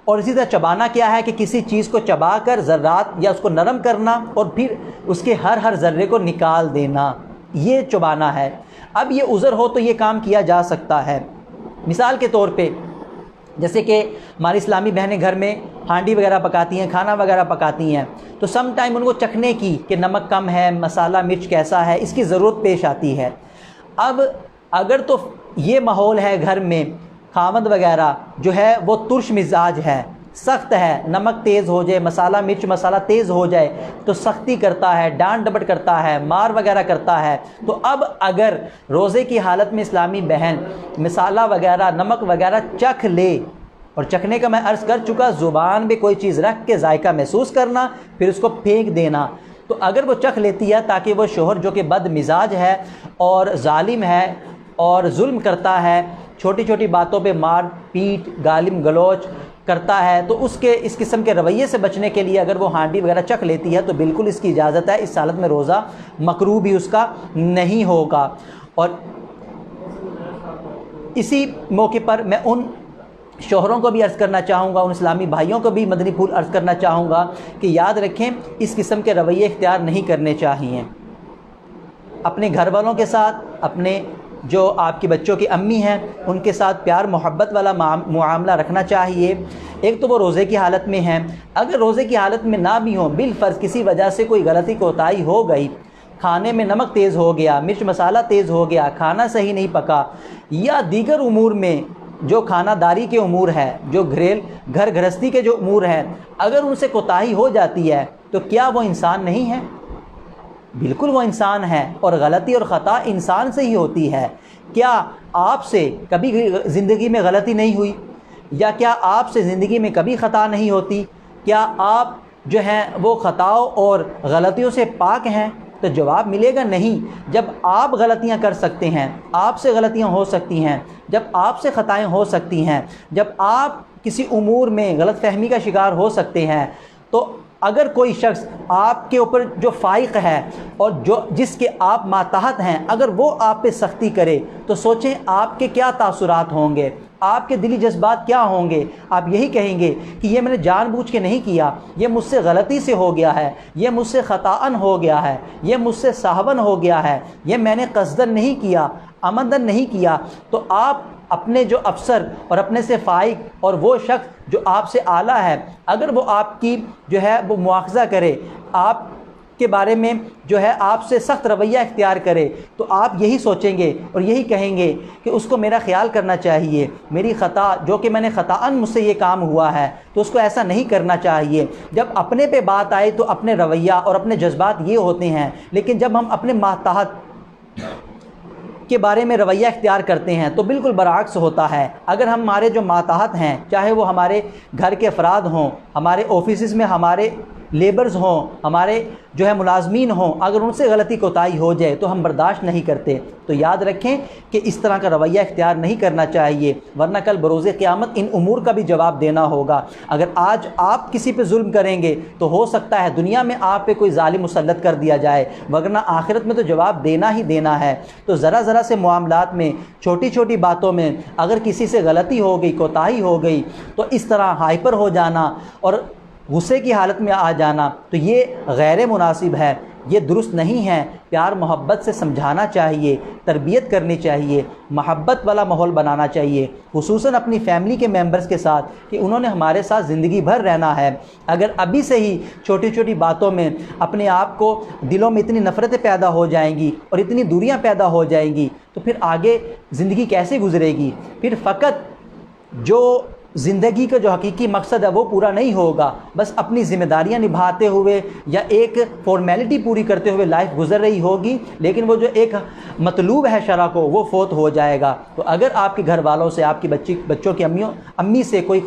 और इसी तरह चबाना क्या है कि किसी चीज़ को चबा कर ज़र्रात या उसको नरम करना और फिर उसके हर ज़र्रे को निकाल देना, ये चबाना है। अब ये उज़र हो तो ये काम किया जा सकता है। मिसाल के तौर पे, जैसे कि हमारी इस्लामी बहनें घर में हांडी वगैरह पकाती हैं, खाना वगैरह पकाती हैं, तो सम टाइम उनको चखने की कि नमक कम है, मसाला मिर्च कैसा है, इसकी ज़रूरत पेश आती है। अब अगर तो ये माहौल है घर में, खामद वगैरह जो है वो तुर्श मिजाज है, सख्त है, नमक तेज़ हो जाए, मसाला मिर्च मसाला तेज़ हो जाए तो सख्ती करता है, डांट डपट करता है, मार वगैरह करता है। तो अब अगर रोज़े की हालत में इस्लामी बहन मसाला वगैरह, नमक वगैरह चख ले, और चखने का मैं अर्ज़ कर चुका, ज़ुबान में कोई चीज़ रख के जायका महसूस करना, फिर उसको फेंक देना। तो अगर वो चख लेती है, ताकि वो शोहर जो कि बद मिजाज है और जालिम है और जुल्म करता है, छोटी छोटी बातों पे मार पीट, गालिम गलोच करता है, तो उसके इस किस्म के रवैये से बचने के लिए अगर वो हांडी वगैरह चख लेती है तो बिल्कुल इसकी इजाज़त है। इस हालत में रोज़ा मकरूह भी उसका नहीं होगा। और इसी मौके पर मैं उन शोहरों को भी अर्ज़ करना चाहूँगा, उन इस्लामी भाइयों को भी मदनी फूल अर्ज़ करना चाहूँगा कि याद रखें, इस किस्म के रवैये इख्तियार नहीं करने चाहिए। अपने घर वालों के साथ, अपने जो आपके बच्चों की अम्मी हैं उनके साथ प्यार मोहब्बत वाला मुआमला रखना चाहिए। एक तो वो रोज़े की हालत में हैं, अगर रोज़े की हालत में ना भी हों, बिलफ़र्ज़ किसी वजह से कोई गलती कोताही हो गई, खाने में नमक तेज़ हो गया, मिर्च मसाला तेज़ हो गया, खाना सही नहीं पका, या दीगर उमूर में जो खानादारी के उमूर है, जो घर गृहस्थी के जो उमूर हैं, अगर उनसे कोताही हो जाती है तो क्या वो इंसान नहीं है? बिल्कुल वो इंसान है, और गलती और ख़ता इंसान से ही होती है। क्या आपसे कभी ज़िंदगी में गलती नहीं हुई? या क्या आपसे ज़िंदगी में कभी ख़ता नहीं होती? क्या आप जो हैं वो ख़ताओं और गलतियों से पाक हैं? तो जवाब मिलेगा नहीं। जब आप गलतियां कर सकते हैं, आपसे गलतियां हो सकती हैं, जब आपसे ख़ताएँ हो सकती हैं, जब आप किसी उमूर में गलतफ़हमी का शिकार हो सकते हैं, तो अगर कोई शख्स आपके ऊपर जो फ़ाइक़ है और जो जिसके आप मातहत हैं, अगर वो आप पे सख्ती करे तो सोचें आपके क्या तासुरात होंगे, आपके दिली जज्बात क्या होंगे। आप यही कहेंगे कि ये मैंने जानबूझ के नहीं किया, ये मुझसे गलती से हो गया है, ये मुझसे ख़ताअन हो गया है, ये मुझसे साहवन हो गया है, ये मैंने क़स्दन नहीं किया, आमदन नहीं किया। तो आप अपने जो अफसर और अपने से फ़ाइक़ और वो शख्स जो आपसे आला है, अगर वो आपकी जो है वो मुआख़ज़ा करे, आप के बारे में जो है आपसे सख्त रवैया इख्तियार करे, तो आप यही सोचेंगे और यही कहेंगे कि उसको मेरा ख्याल करना चाहिए, मेरी ख़ता जो कि मैंने ख़ताअन मुझसे ये काम हुआ है तो उसको ऐसा नहीं करना चाहिए। जब अपने पे बात आए तो अपने रवैया और अपने जज्बात ये होते हैं, लेकिन जब हम अपने मातहत के बारे में रवैया इख्तियार करते हैं तो बिल्कुल बरअक्स होता है। अगर हमारे जो मातहत हैं, चाहे वो हमारे घर के अफराद हों, हमारे ऑफिस में हमारे लेबर्स हों, हमारे जो है मुलाजमीन हों, अगर उनसे गलती कोताही हो जाए तो हम बर्दाश्त नहीं करते। तो याद रखें कि इस तरह का रवैया इख्तियार नहीं करना चाहिए, वरना कल बरोज़े क़यामत इन उमूर का भी जवाब देना होगा। अगर आज आप किसी पे जुल्म करेंगे तो हो सकता है दुनिया में आप पे कोई ज़ालिम मुसल्लत कर दिया जाए, वरना आखिरत में तो जवाब देना ही देना है। तो ज़रा ज़रा से मामलात में, छोटी छोटी बातों में अगर किसी से गलती हो गई, कोताही हो गई, तो इस तरह हाइपर हो जाना और गुस्से की हालत में आ जाना, तो ये गैर मुनासिब है, ये दुरुस्त नहीं है। प्यार मोहब्बत से समझाना चाहिए, तरबियत करनी चाहिए, मोहब्बत वाला माहौल बनाना चाहिए, खुसूसन अपनी फ़ैमिली के मेंबर्स के साथ कि उन्होंने हमारे साथ ज़िंदगी भर रहना है। अगर अभी से ही छोटी छोटी बातों में अपने आप को दिलों में इतनी नफ़रतें पैदा हो जाएंगी और इतनी दूरियां पैदा हो जाएंगी, तो फिर आगे ज़िंदगी कैसे गुजरेगी? फिर फ़कत जो ज़िंदगी का जो हकीकी मकसद है वो पूरा नहीं होगा, बस अपनी ज़िम्मेदारियां निभाते हुए या एक फ़ॉर्मेलिटी पूरी करते हुए लाइफ गुजर रही होगी, लेकिन वो जो एक मतलूब है शरा को वो फोत हो जाएगा। तो अगर आपके घर वालों से, आपकी बच्चों की अम्मी से कोई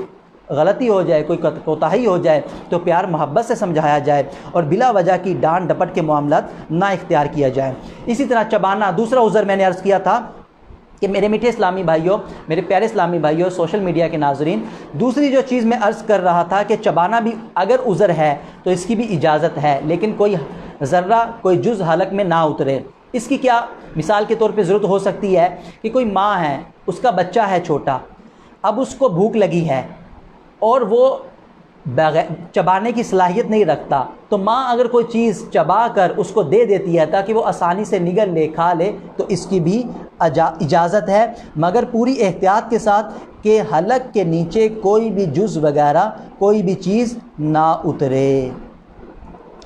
गलती हो जाए, कोई कोताही हो जाए, तो प्यार मोहब्बत से समझाया जाए और बिला वजह की डांट डपट के मामलात ना इख्तियार किया जाए। इसी तरह चबाना, दूसरा उज़र मैंने अर्ज़ किया था कि मेरे मीठे इस्लामी भाइयों, मेरे प्यारे इस्लामी भाइयों, सोशल मीडिया के नाज़रीन, दूसरी जो चीज़ मैं अर्ज़ कर रहा था कि चबाना भी अगर उज़र है तो इसकी भी इजाज़त है, लेकिन कोई ज़र्रा कोई जुज़ हलक में ना उतरे। इसकी क्या मिसाल के तौर पे ज़रूरत हो सकती है कि कोई माँ है, उसका बच्चा है छोटा, अब उसको भूख लगी है और वो चबाने की सलाहियत नहीं रखता, तो माँ अगर कोई चीज़ चबा कर उसको दे देती है ताकि वो आसानी से निगल ले, खा ले, तो इसकी भी इजाज़त है, मगर पूरी एहतियात के साथ कि हलक के नीचे कोई भी जुज़ वगैरह कोई भी चीज़ ना उतरे।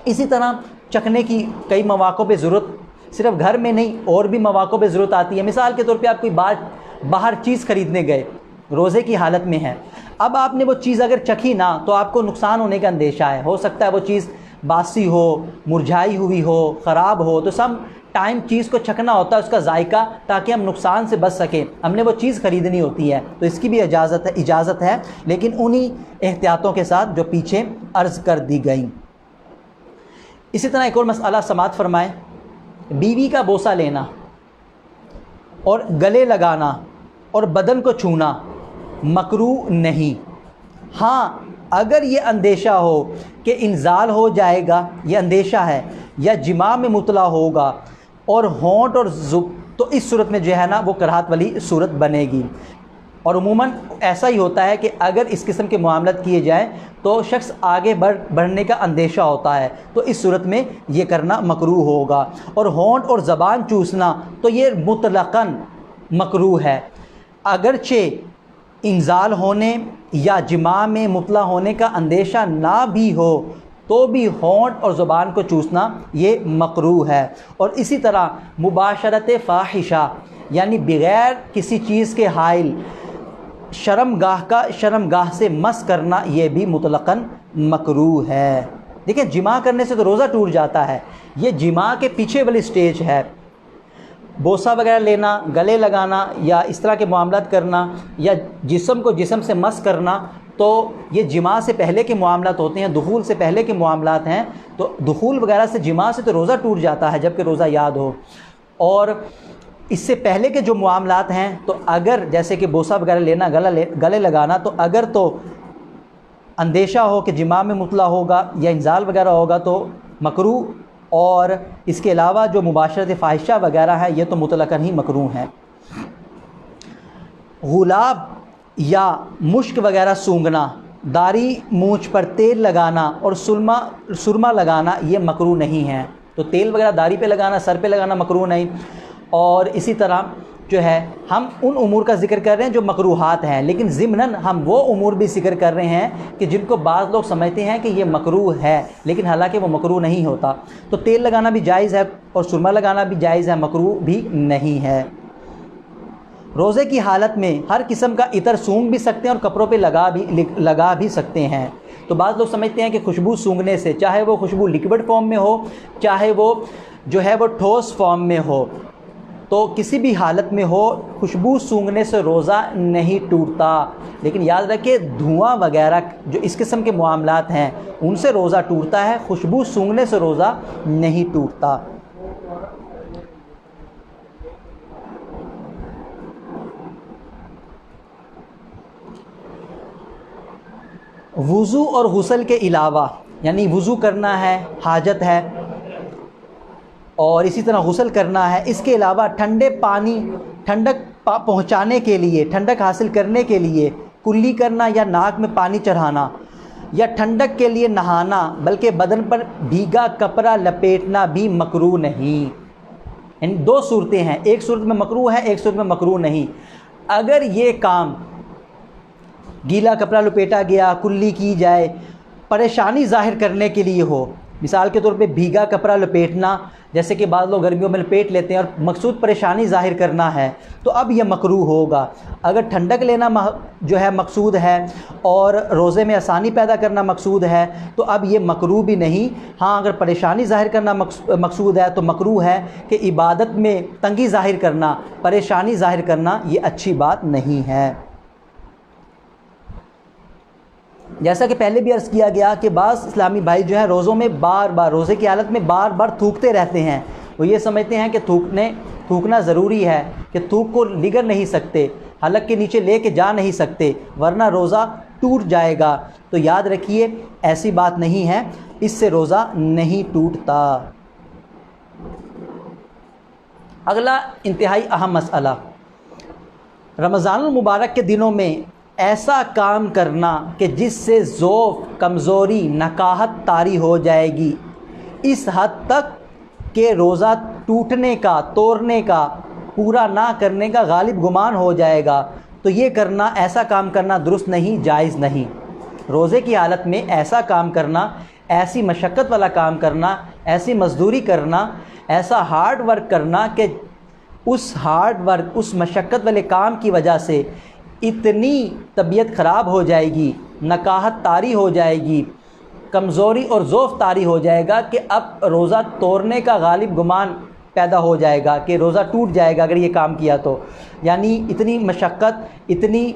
इसी तरह चखने की कई मौक़ों पे ज़रूरत सिर्फ घर में नहीं और भी मौक़ों पे ज़रूरत आती है। मिसाल के तौर पे आप कोई बाहर चीज़ ख़रीदने गए, रोज़े की हालत में है, अब आपने वो चीज़ अगर चखी ना तो आपको नुकसान होने का अंदेशा है। हो सकता है वो चीज़ बासी हो, मुरझाई हुई हो, ख़राब हो, तो सम टाइम चीज़ को चखना होता है, उसका जायका, ताकि हम नुकसान से बच सकें। हमने वो चीज़ ख़रीदनी होती है, तो इसकी भी इजाज़त है, लेकिन उन्हीं एहतियातों के साथ जो पीछे अर्ज़ कर दी गई। इसी तरह एक और मसला समात फरमाएँ, बीवी का बोसा लेना और गले लगाना और बदन को छूना मकरूह नहीं। हाँ, अगर ये अंदेशा हो कि इंजाल हो जाएगा, ये अंदेशा है, या जिमा में मुतला होगा और होंठ और ज़ुब, तो इस सूरत में जो है ना वो कराहत वाली सूरत बनेगी। और उमूमन ऐसा ही होता है कि अगर इस किस्म के मामलत किए जाएँ तो शख्स आगे बढ़ने का अंदेशा होता है, तो इस सूरत में ये करना मकरूह होगा। और होंठ और ज़बान चूसना तो ये मुतलक़न मकरूह है, अगरचे इंजाल होने या जिमा में मुतला होने का अंदेशा ना भी हो तो भी होंठ और ज़ुबान को चूसना ये मकरूह है। और इसी तरह मुबाशरत फ़ाहिशा यानी बग़ैर किसी चीज़ के हाइल शर्मगाह से मस करना ये भी मुतलक़न मकरूह है। देखिए, जिमा करने से तो रोज़ा टूट जाता है, ये जिमा के पीछे वाली स्टेज है। बोसा वगैरह लेना, गले लगाना या इस तरह के मामलात करना या जिस्म को जिस्म से मस करना, तो ये जिमा से पहले के मामलात होते हैं, दुखूल से पहले के मामलात हैं। तो दुखूल वगैरह से, जिमा से तो रोज़ा टूट जाता है जबकि रोज़ा याद हो। और इससे पहले के जो मामलात हैं, तो अगर जैसे कि बोसा वगैरह लेना, गले लगाना, तो अगर तो अंदेशा हो कि जिमा में मुतला होगा या इंजाल वगैरह होगा तो मकरूह, और इसके अलावा जो मुबाशरत फ़ाहिशा वगैरह है ये तो मुतलक़न ही मकरूह हैं। गुलाब या मुश्क वगैरह सूंघना, दाढ़ी मूंछ पर तेल लगाना और सुरमा लगाना ये मकरूह नहीं है। तो तेल वगैरह दाढ़ी पे लगाना, सर पे लगाना मकरूह नहीं। और इसी तरह जो है हम उन उमूर का ज़िक्र कर रहे हैं जो मकरूहात हैं, लेकिन ज़िम्नन हम वो उमूर भी ज़िक्र कर रहे हैं कि जिनको बाज़ लोग समझते हैं कि ये मकरूह है, लेकिन हालांकि वो मकरूह नहीं होता। तो तेल लगाना भी जायज़ है और सुरमा लगाना भी जायज़ है, मकरूह भी नहीं है। रोज़े की हालत में हर किस्म का इतर सूंघ भी सकते हैं और कपड़ों पे लगा भी सकते हैं। तो बाज़ लोग समझते हैं कि खुशबू सूंघने से, चाहे वो खुशबू लिक्विड फॉर्म में हो, चाहे वो जो है वो ठोस फॉर्म में हो, तो किसी भी हालत में हो, खुशबू सूंघने से रोज़ा नहीं टूटता। लेकिन याद रखें, धुआं वगैरह जो इस किस्म के मामलात हैं उनसे रोज़ा टूटता है, खुशबू सूंघने से रोज़ा नहीं टूटता। वुज़ू और गुस्ल के अलावा, यानी वुज़ू करना है, हाजत है, और इसी तरह गुस्ल करना है, इसके अलावा ठंडे पानी ठंडक पहुँचाने के लिए, ठंडक हासिल करने के लिए कुल्ली करना या नाक में पानी चढ़ाना या ठंडक के लिए नहाना, बल्कि बदन पर भीगा कपड़ा लपेटना भी मकरूह नहीं। इन दो सूरतें हैं, एक सूरत में मकरूह है, एक सूरत में मकरूह नहीं। अगर ये काम गीला कपड़ा लपेटा गया, कुल्ली की जाए, परेशानी ज़ाहिर करने के लिए हो, मिसाल के तौर पे भीगा कपड़ा लपेटना, जैसे कि बाद लोग गर्मियों में लपेट लेते हैं और मकसूद परेशानी ज़ाहिर करना है, तो अब यह मकरूह होगा। अगर ठंडक लेना जो है मकसूद है और रोज़े में आसानी पैदा करना मकसूद है, तो अब ये मकरूह भी नहीं। हाँ, अगर परेशानी ज़ाहिर करना मकसूद है तो मकरूह है कि इबादत में तंगी ज़ाहिर करना, परेशानी ज़ाहिर करना ये अच्छी बात नहीं है। जैसा कि पहले भी अर्ज़ किया गया कि बाज़ इस्लामी भाई जो है रोज़ों में बार बार, रोज़े की हालत में बार बार थूकते रहते हैं। वो ये समझते हैं कि थूकना ज़रूरी है, कि थूक को निगल नहीं सकते, हलक के नीचे ले के जा नहीं सकते, वरना रोज़ा टूट जाएगा। तो याद रखिए, ऐसी बात नहीं है, इससे रोज़ा नहीं टूटता। अगला इंतहाई अहम मसला, रमज़ानुल मुबारक के दिनों में ऐसा काम करना कि जिससे ज़ौफ़, कमज़ोरी, नकाहत तारी हो जाएगी, इस हद तक कि रोज़ा टूटने का, तोड़ने का, पूरा ना करने का गालिब गुमान हो जाएगा, तो ये करना, ऐसा काम करना दुरुस्त नहीं, जायज़ नहीं। रोज़े की हालत में ऐसा काम करना, ऐसी मशक्क़त वाला काम करना, ऐसी मज़दूरी करना, ऐसा हार्ड वर्क करना कि उस हार्ड वर्क, उस मशक्क़त वाले काम की वजह से इतनी तबीयत ख़राब हो जाएगी, नकाहत तारी हो जाएगी, कमज़ोरी और ज़ौफ़ तारी हो जाएगा कि अब रोज़ा तोड़ने का गालिब गुमान पैदा हो जाएगा कि रोज़ा टूट जाएगा अगर ये काम किया तो। यानी इतनी मशक्क़त, इतनी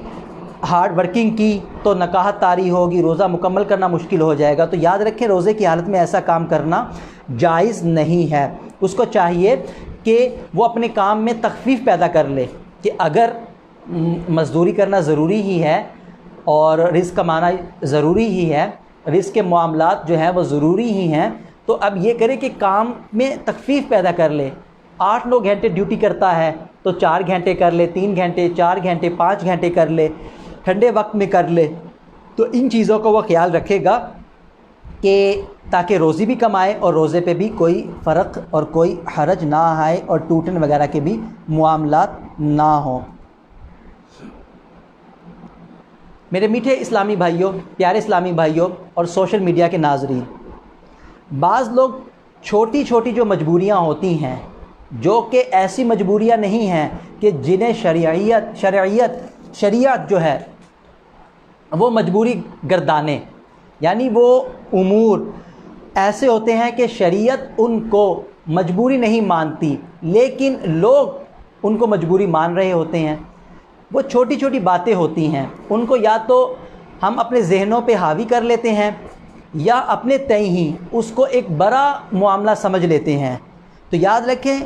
हार्ड वर्किंग की तो नकाहत तारी होगी, रोज़ा मुकम्मल करना मुश्किल हो जाएगा। तो याद रखें, रोज़े की हालत में ऐसा काम करना जायज़ नहीं है। उसको चाहिए कि वो अपने काम में तख़फ़ीफ़ पैदा कर ले, कि अगर मज़दूरी करना ज़रूरी ही है और रिज़्क़ कमाना ज़रूरी ही है, रिज़्क़ के मामलात जो हैं वो ज़रूरी ही हैं, तो अब ये करे कि काम में तख़फ़ीफ़ पैदा कर ले। 8-9 घंटे ड्यूटी करता है तो 4 घंटे कर ले, 3 घंटे, 4 घंटे, 5 घंटे कर ले, ठंडे वक्त में कर ले। तो इन चीज़ों का वो ख्याल रखेगा कि ताकि रोज़ी भी कमाए और रोज़े पे भी कोई फ़र्क और कोई हरज ना आए और टूटने वगैरह के भी मामलात ना हों। मेरे मीठे इस्लामी भाइयों, प्यारे इस्लामी भाइयों और सोशल मीडिया के नाज़रीन, बाज़ लोग छोटी छोटी जो मजबूरियां होती हैं, जो कि ऐसी मजबूरियां नहीं हैं कि जिन्हें शरीयत जो है वो मजबूरी गर्दाने, यानी वो उमूर ऐसे होते हैं कि शरीयत उनको मजबूरी नहीं मानती, लेकिन लोग उनको मजबूरी मान रहे होते हैं। वो छोटी छोटी बातें होती हैं, उनको या तो हम अपने जहनों पे हावी कर लेते हैं या अपने तय ही उसको एक बड़ा मामला समझ लेते हैं। तो याद रखें,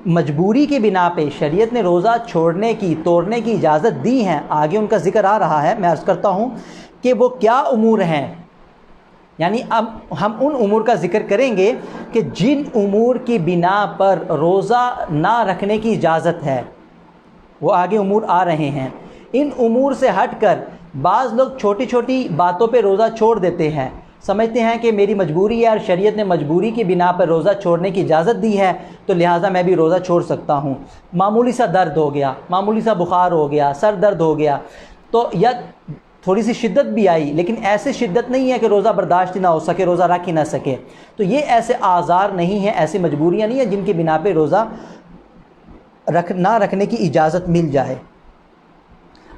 मजबूरी के बिना पे शरीयत ने रोज़ा छोड़ने की, तोड़ने की इजाज़त दी है। आगे उनका ज़िक्र आ रहा है, मैं अर्ज़ करता हूँ कि वो क्या उमूर हैं। यानी अब हम उन उमूर का ज़िक्र करेंगे कि जिन उमूर की बिना पर रोज़ा ना रखने की इजाज़त है, वो आगे उमूर आ रहे हैं। इन उमूर से हटकर बाज़ लोग छोटी छोटी बातों पे रोज़ा छोड़ देते हैं। समझते हैं कि मेरी मजबूरी है और शरीयत ने मजबूरी की बिना पर रोज़ा छोड़ने की इजाज़त दी है, तो लिहाजा मैं भी रोज़ा छोड़ सकता हूँ। मामूली सा दर्द हो गया, मामूली सा बुखार हो गया, सर दर्द हो गया, तो या थोड़ी सी शिद्दत भी आई, लेकिन ऐसे शिद्दत नहीं है कि रोज़ा बर्दाश्त ही ना हो सके, रोज़ा रख ही ना सके, तो ये ऐसे आज़ार नहीं हैं, ऐसी मजबूरियाँ नहीं हैं जिनकी बिना पर रोज़ा ना रखने की इजाज़त मिल जाए।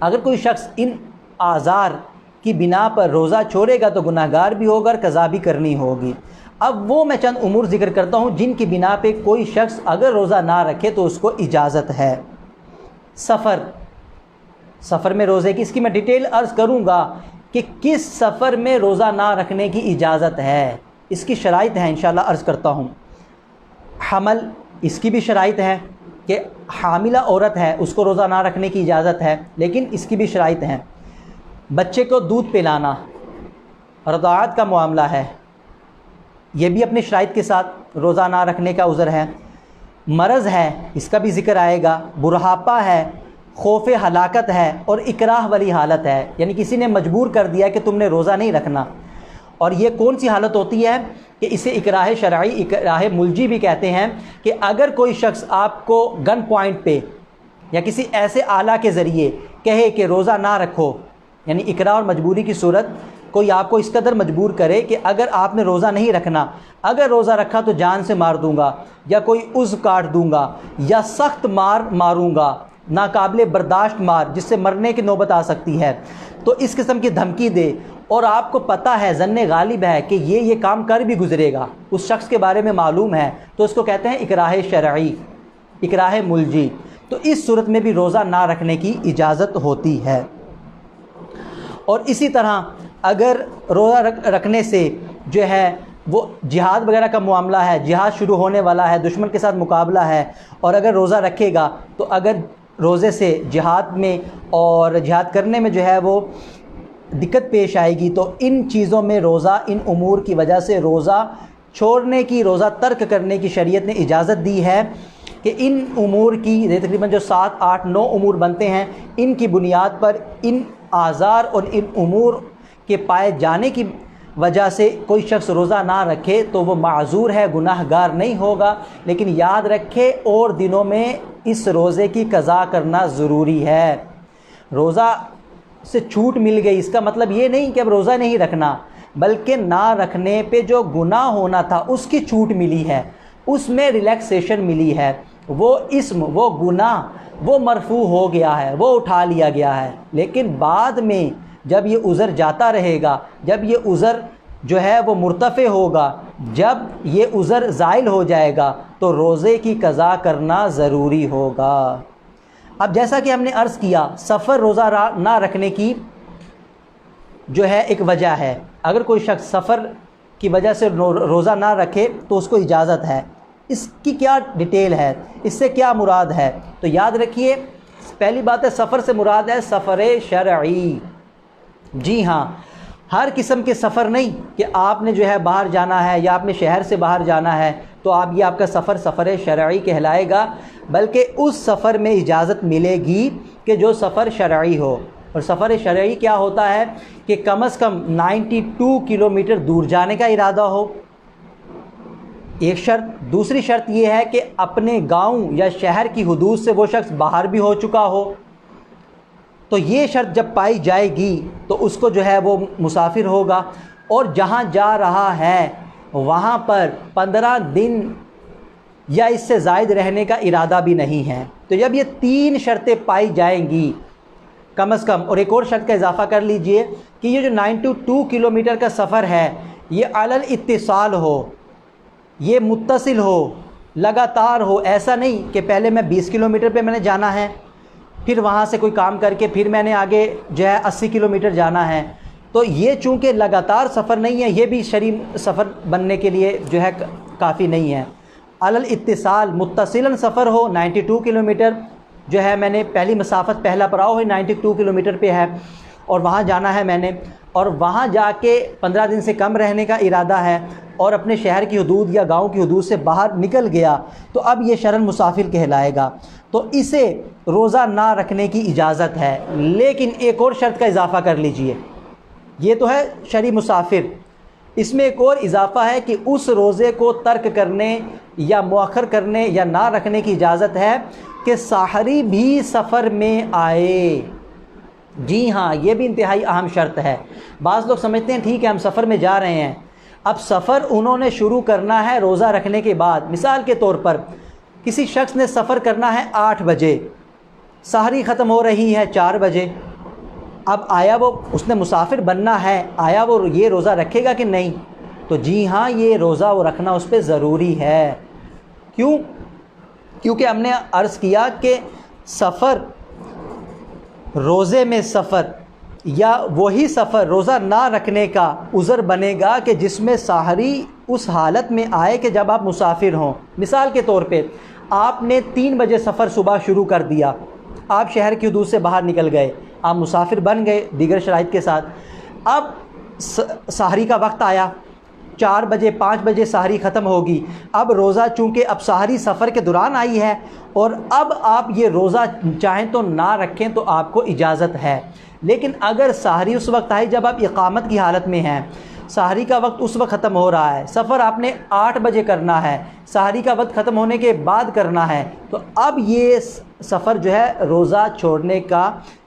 अगर कोई शख्स इन आज़ार की बिना पर रोज़ा छोड़ेगा तो गुनाहगार भी होगा और कज़ा भी करनी होगी। अब वो मैं चंद उमूर ज़िक्र करता हूँ जिनकी बिना पे कोई शख्स अगर रोज़ा ना रखे तो उसको इजाज़त है। सफ़र में रोज़े की, इसकी मैं डिटेल अर्ज़ करूँगा कि किस सफ़र में रोज़ा ना रखने की इजाज़त है, इसकी शराइत है, इंशाअल्लाह अर्ज़ करता हूँ। हमल, इसकी भी शराइत है कि हामिला औरत है उसको रोज़ा ना रखने की इजाज़त है, लेकिन इसकी भी शराइत हैं। बच्चे को दूध पिलाना, रज़ाअत का मामला है, ये भी अपनी शराइत के साथ रोज़ा ना रखने का उज़र है। मरज़ है, इसका भी ज़िक्र आएगा। बुढ़ापा है, खौफ हलाकत है और इकराह वाली हालत है, यानी किसी ने मजबूर कर दिया कि तुमने रोज़ा नहीं रखना। और ये कौन सी हालत होती है कि इसे इकराह शरई, इकराह मुलजी भी कहते हैं, कि अगर कोई शख्स आपको गन पॉइंट पे या किसी ऐसे आला के ज़रिए कहे कि रोज़ा ना रखो, यानी इकराह और मजबूरी की सूरत, कोई आपको इस कदर मजबूर करे कि अगर आपने रोज़ा नहीं रखना, अगर रोज़ा रखा तो जान से मार दूंगा या कोई उज़्व काट दूंगा या सख्त मार मारूंगा, नाकाबिले बर्दाश्त मार जिससे मरने की नौबत आ सकती है, तो इस किस्म की धमकी दे और आपको पता है, ज़न्ने गालिब है कि ये काम कर भी गुजरेगा, उस शख्स के बारे में मालूम है, तो इसको कहते हैं इकराह शरई, इकराह मुलजी। तो इस सूरत में भी रोज़ा ना रखने की इजाज़त होती है। और इसी तरह अगर रोज़ा रखने से जो है वो जिहाद वगैरह का मामला है, जिहाद शुरू होने वाला है, दुश्मन के साथ मुकाबला है, और अगर रोज़ा रखेगा तो अगर रोज़े से जिहाद में और जिहाद करने में जो है वो दिक्कत पेश आएगी, तो इन चीज़ों में रोज़ा, इन उमूर की वजह से रोज़ा छोड़ने की, रोज़ा तर्क करने की शरीयत ने इजाज़त दी है कि इन उमूर की तकरीबन जो 7, 8, 9 उमूर बनते हैं, इनकी बुनियाद पर इन आज़ार और इन उमूर के पाए जाने की वजह से कोई शख्स रोज़ा ना रखे तो वो माज़ूर है, गुनाहगार नहीं होगा। लेकिन याद रखे और दिनों में इस रोज़े की क़ज़ा करना ज़रूरी है। रोज़ा से छूट मिल गई, इसका मतलब ये नहीं कि अब रोज़ा नहीं रखना, बल्कि ना रखने पे जो गुनाह होना था उसकी छूट मिली है, उसमें रिलैक्सेशन मिली है, वो इस्म, वो गुनाह, वो मरफू हो गया है, वो उठा लिया गया है। लेकिन बाद में जब ये उज़र जाता रहेगा, जब ये उज़र जो है वो मुर्तफ़े होगा, जब ये उज़र ज़ाइल हो जाएगा, तो रोज़े की क़ज़ा करना ज़रूरी होगा। अब जैसा कि हमने अर्ज़ किया, सफ़र रोज़ा ना रखने की जो है एक वजह है। अगर कोई शख्स सफ़र की वजह से रोज़ा ना रखे तो उसको इजाज़त है। इसकी क्या डिटेल है, इससे क्या मुराद है? तो याद रखिए, पहली बात है, सफ़र से मुराद है सफ़र शरई। जी हाँ, हर किस्म के सफ़र नहीं कि आपने जो है बाहर जाना है या आपने शहर से बाहर जाना है तो आप ये आपका सफ़र सफ़र शरई कहलाएगा, बल्कि उस सफ़र में इजाज़त मिलेगी कि जो सफ़र शरई हो। और सफ़र शरई क्या होता है कि कम से कम 92 किलोमीटर दूर जाने का इरादा हो, एक शर्त। दूसरी शर्त यह है कि अपने गांव या शहर की हुदूद से वो शख्स बाहर भी हो चुका हो। तो ये शर्त जब पाई जाएगी तो उसको जो है वो मुसाफिर होगा, और जहाँ जा रहा है वहाँ पर 15 दिन या इससे ज़ायद रहने का इरादा भी नहीं है। तो जब ये 3 शर्तें पाई जाएंगी कम से कम, और एक और शर्त का इजाफ़ा कर लीजिए कि ये जो 92 किलोमीटर का सफ़र है ये अलल इत्तिसाल हो, ये मुत्तसिल हो, लगातार हो। ऐसा नहीं कि पहले मैं 20 किलोमीटर पे मैंने जाना है, फिर वहाँ से कोई काम करके फिर मैंने आगे जो है 80 किलोमीटर जाना है। तो ये चूँकि लगातार सफ़र नहीं है, ये भी शरीम सफ़र बनने के लिए जो है काफ़ी नहीं है। अलल इत्तिसाल मुत्तसिलन सफ़र हो, 92 किलोमीटर जो है, मैंने पहली मसाफत, पहला पड़ाव है 92 किलोमीटर पे है और वहाँ जाना है मैंने, और वहाँ जाके 15 दिन से कम रहने का इरादा है और अपने शहर की हदूद या गांव की हदूद से बाहर निकल गया, तो अब ये शरन मुसाफिर कहलाएगा। तो इसे रोज़ा ना रखने की इजाज़त है। लेकिन एक और शर्त का इजाफ़ा कर लीजिए, ये तो है शरी मुसाफिर, इसमें एक और इजाफ़ा है कि उस रोज़े को तर्क करने या मुअख्खर करने या ना रखने की इजाज़त है कि साहरी भी सफ़र में आए। जी हाँ, ये भी इंतहाई अहम शर्त है। बाज़ लोग समझते हैं ठीक है हम सफ़र में जा रहे हैं, अब सफ़र उन्होंने शुरू करना है रोज़ा रखने के बाद। मिसाल के तौर पर किसी शख्स ने सफ़र करना है 8 बजे, सहरी ख़त्म हो रही है 4 बजे। अब आया वो, उसने मुसाफिर बनना है, आया वो ये रोज़ा रखेगा कि नहीं? तो जी हाँ, ये रोज़ा वो रखना उस पर ज़रूरी है। क्यों? क्योंकि हमने अर्ज़ किया कि सफ़र, रोज़े में सफ़र या वही सफ़र रोज़ा ना रखने का उज़र बनेगा कि जिसमें साहरी उस हालत में आए कि जब आप मुसाफिर हों। मिसाल के तौर पे आपने 3 बजे सफ़र सुबह शुरू कर दिया, आप शहर की हदूद से बाहर निकल गए, आप मुसाफिर बन गए दीगर शराइत के साथ। अब साहरी का वक्त आया, 4 बजे 5 बजे साहरी ख़त्म होगी। अब रोज़ा चूँकि अब साहरी सफ़र के दौरान आई है और अब आप ये रोज़ा चाहें तो ना रखें तो आपको इजाज़त है। लेकिन अगर साहरी उस वक्त आई जब आप इक़ामत की हालत में हैं, साहरी का वक्त उस वक्त ख़त्म हो रहा है, सफ़र आपने 8 बजे करना है, साहरी का वक्त ख़त्म होने के बाद करना है, तो अब ये सफ़र जो है रोज़ा छोड़ने का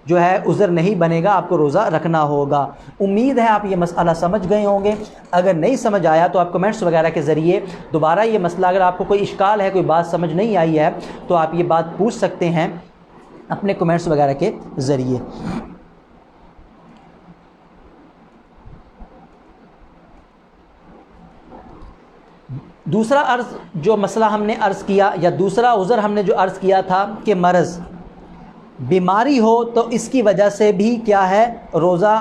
जो है उज़र नहीं बनेगा, आपको रोज़ा रखना होगा। उम्मीद है आप ये मसला समझ गए होंगे। अगर नहीं समझ आया तो आप कमेंट्स वगैरह के ज़रिए दोबारा ये मसला, अगर आपको कोई इश्काल है, कोई बात समझ नहीं आई है, तो आप ये बात पूछ सकते हैं अपने कमेंट्स वगैरह के ज़रिए। दूसरा अर्ज़ जो मसला हमने अर्ज़ किया या दूसरा उज़र हमने जो अर्ज़ किया था कि मरज़, बीमारी हो तो इसकी वजह से भी क्या है रोज़ा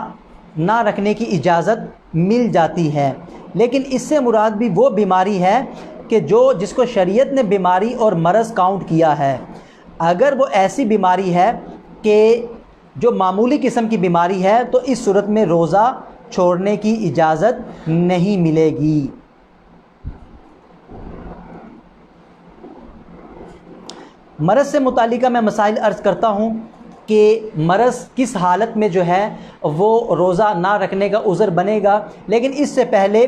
ना रखने की इजाज़त मिल जाती है। लेकिन इससे मुराद भी वो बीमारी है कि जिसको शरीयत ने बीमारी और मरज़ काउंट किया है। अगर वो ऐसी बीमारी है कि जो मामूली किस्म की बीमारी है तो इस सूरत में रोज़ा छोड़ने की इजाज़त नहीं मिलेगी। मरज़ से मुतालिका मैं मसाइल अर्ज़ करता हूँ कि मरज़ किस हालत में जो है वो रोज़ा ना रखने का उज़र बनेगा। लेकिन इससे पहले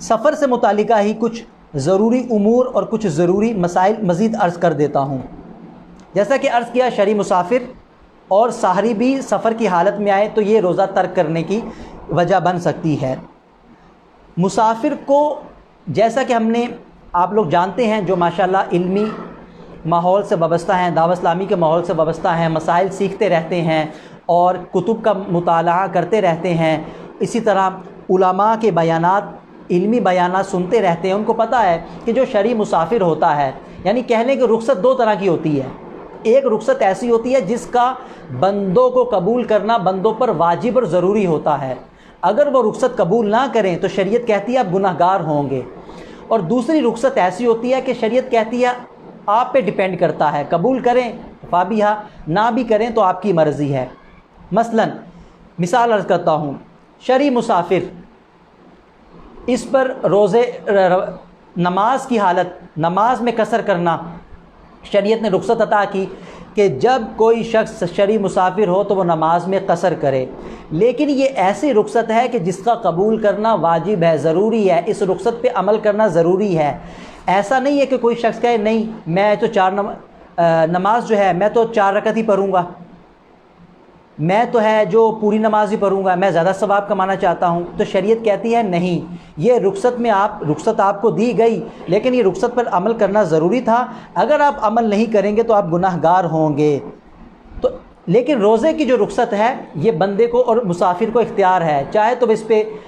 सफ़र से मुतालिका ही कुछ ज़रूरी उमूर और कुछ ज़रूरी मसाइल मज़ीद अर्ज़ कर देता हूँ। जैसा कि अर्ज़ किया, शरी मुसाफिर और साहरी भी सफ़र की हालत में आए तो ये रोज़ा तर्क करने की वजह बन सकती है। मुसाफिर को, जैसा कि हमने, आप लोग जानते हैं जो माशाल्लाह इल्मी माहौल से वाबस्ता हैं, दावत इस्लामी के माहौल से वाबस्ता हैं, मसाइल सीखते रहते हैं और कुतुब का मुताला करते रहते हैं, इसी तरह उलमा के बयानात, इल्मी बयानात सुनते रहते हैं। उनको पता है कि जो शरी मुसाफिर होता है, यानी कहने की रुख्सत 2 तरह की होती है। एक रुख्सत ऐसी होती है जिसका बंदों को कबूल करना बंदों पर वाजिब और ज़रूरी होता है। अगर वो रुख्सत कबूल ना करें तो शरीयत कहती है आप गुनाहगार होंगे। और दूसरी रुख्सत ऐसी होती है कि शरीयत कहती है आप पे डिपेंड करता है, कबूल करें फाबिहा, ना भी करें तो आपकी मर्ज़ी है। मसलन मिसाल अर्ज़ करता हूँ, शरी मुसाफिर, इस पर रोज़े नमाज की हालत, नमाज में कसर करना शरीयत ने रुख्सत अता की कि जब कोई शख्स शरी मुसाफिर हो तो वो नमाज में कसर करे। लेकिन ये ऐसी रुख्सत है कि जिसका कबूल करना वाजिब है, ज़रूरी है, इस रुख्सत पे अमल करना ज़रूरी है। ऐसा नहीं है कि कोई शख्स कहे नहीं मैं तो नमाज जो है मैं तो 4 रकत ही पढ़ूँगा, मैं तो है जो पूरी नमाज ही पढ़ूँगा, मैं ज़्यादा सवाब कमाना चाहता हूँ। तो शरीयत कहती है नहीं, ये रुख्सत आपको दी गई, लेकिन ये रुख्सत पर अमल करना ज़रूरी था। अगर आप अमल नहीं करेंगे तो आप गुनाहगार होंगे। तो लेकिन रोज़े की जो रुख्सत है ये बंदे को और मुसाफिर को इख्तियार है, चाहे तो इस पर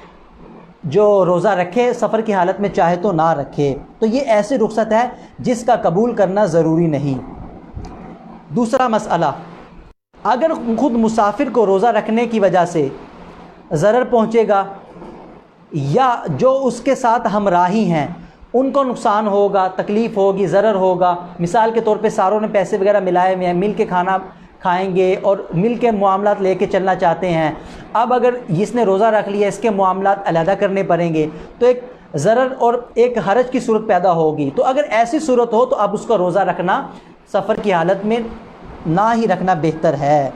जो रोज़ा रखे सफ़र की हालत में, चाहे तो ना रखे। तो ये ऐसी रुख्सत है जिसका कबूल करना ज़रूरी नहीं। दूसरा मसला, अगर ख़ुद मुसाफिर को रोज़ा रखने की वजह से ज़रर पहुँचेगा या जो उसके साथ हमराही हैं उनको नुकसान होगा, तकलीफ़ होगी, ज़रर होगा। मिसाल के तौर पे सारों ने पैसे वगैरह मिलाए हुए हैं, मिल के खाना खाएंगे और मिल के मामलात लेके चलना चाहते हैं। अब अगर इसने रोज़ा रख लिया, इसके मामलात अलहदा करने पड़ेंगे तो एक ज़रर और एक हरज की सूरत पैदा होगी। तो अगर ऐसी सूरत हो तो अब उसका रोज़ा रखना सफ़र की हालत में ना ही रखना बेहतर है।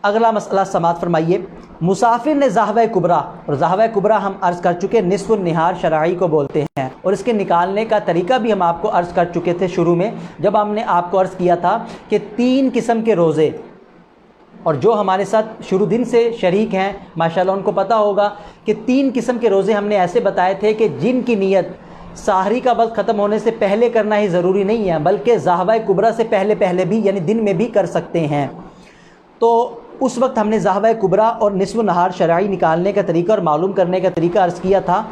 अगला मसला समाअत फरमाइए। मुसाफिर ने ज़हवा कुबरा, और ज़हवा कुबरा हम अर्ज़ कर चुके निस्फ़ुन निहार शरई को बोलते हैं, और इसके निकालने का तरीका भी हम आपको अर्ज़ कर चुके थे शुरू में, जब हमने आपको अर्ज़ किया था कि 3 किस्म के रोज़े, और जो हमारे साथ शुरू दिन से शरीक हैं माशाल्लाह उनको पता होगा कि 3 किस्म के रोज़े हमने ऐसे बताए थे कि जिनकी नीयत साहरी का वक्त ख़त्म होने से पहले करना ही ज़रूरी नहीं है, बल्कि ज़हवा कुबरा से पहले पहले भी यानी दिन में भी कर सकते हैं। तो उस वक्त हमने ज़हवा कुबरा और निस्फ़ नहार शरई निकालने का तरीका और मालूम करने का तरीका अर्ज़ किया था।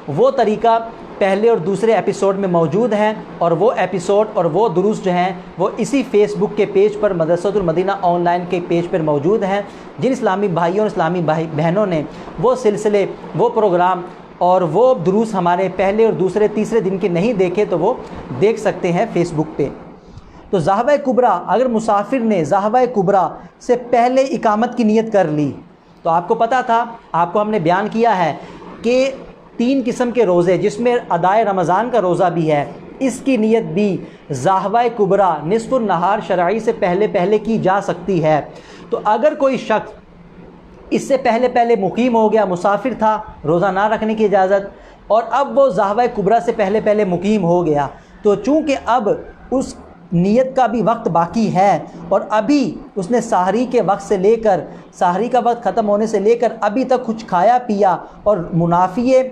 वो तरीका पहले और दूसरे एपिसोड में मौजूद हैं, और वो एपिसोड और वो दुरूस जो हैं वो इसी फेसबुक के पेज पर मदरसतुल मदीना ऑनलाइन के पेज पर मौजूद हैं। जिन इस्लामी भाइयों और इस्लामी भाई बहनों ने वो सिलसिले, वो प्रोग्राम और वो दुरूस हमारे पहले और दूसरे तीसरे दिन के नहीं देखे तो वो देख सकते हैं फेसबुक पे। तो ज़हवा कुबरा, अगर मुसाफिर ने ज़हवा कुबरा से पहले इकामत की नीयत कर ली, तो आपको पता था, आपको हमने बयान किया है कि 3 किस्म के रोज़े जिसमें अदाए रमज़ान का रोज़ा भी है, इसकी नीयत भी ज़हवा कुबरा निस्फ़ुन नहार शरई से पहले पहले की जा सकती है। तो अगर कोई शख्स इससे पहले पहले मुकीम हो गया, मुसाफिर था, रोज़ा ना रखने की इजाज़त, और अब वो ज़हवा कुबरा से पहले पहले मुकीम हो गया, तो चूँकि अब उस नियत का भी वक्त बाकी है और अभी उसने साहरी के वक्त से लेकर, साहरी का वक्त ख़त्म होने से लेकर अभी तक कुछ खाया पिया और मुनाफिए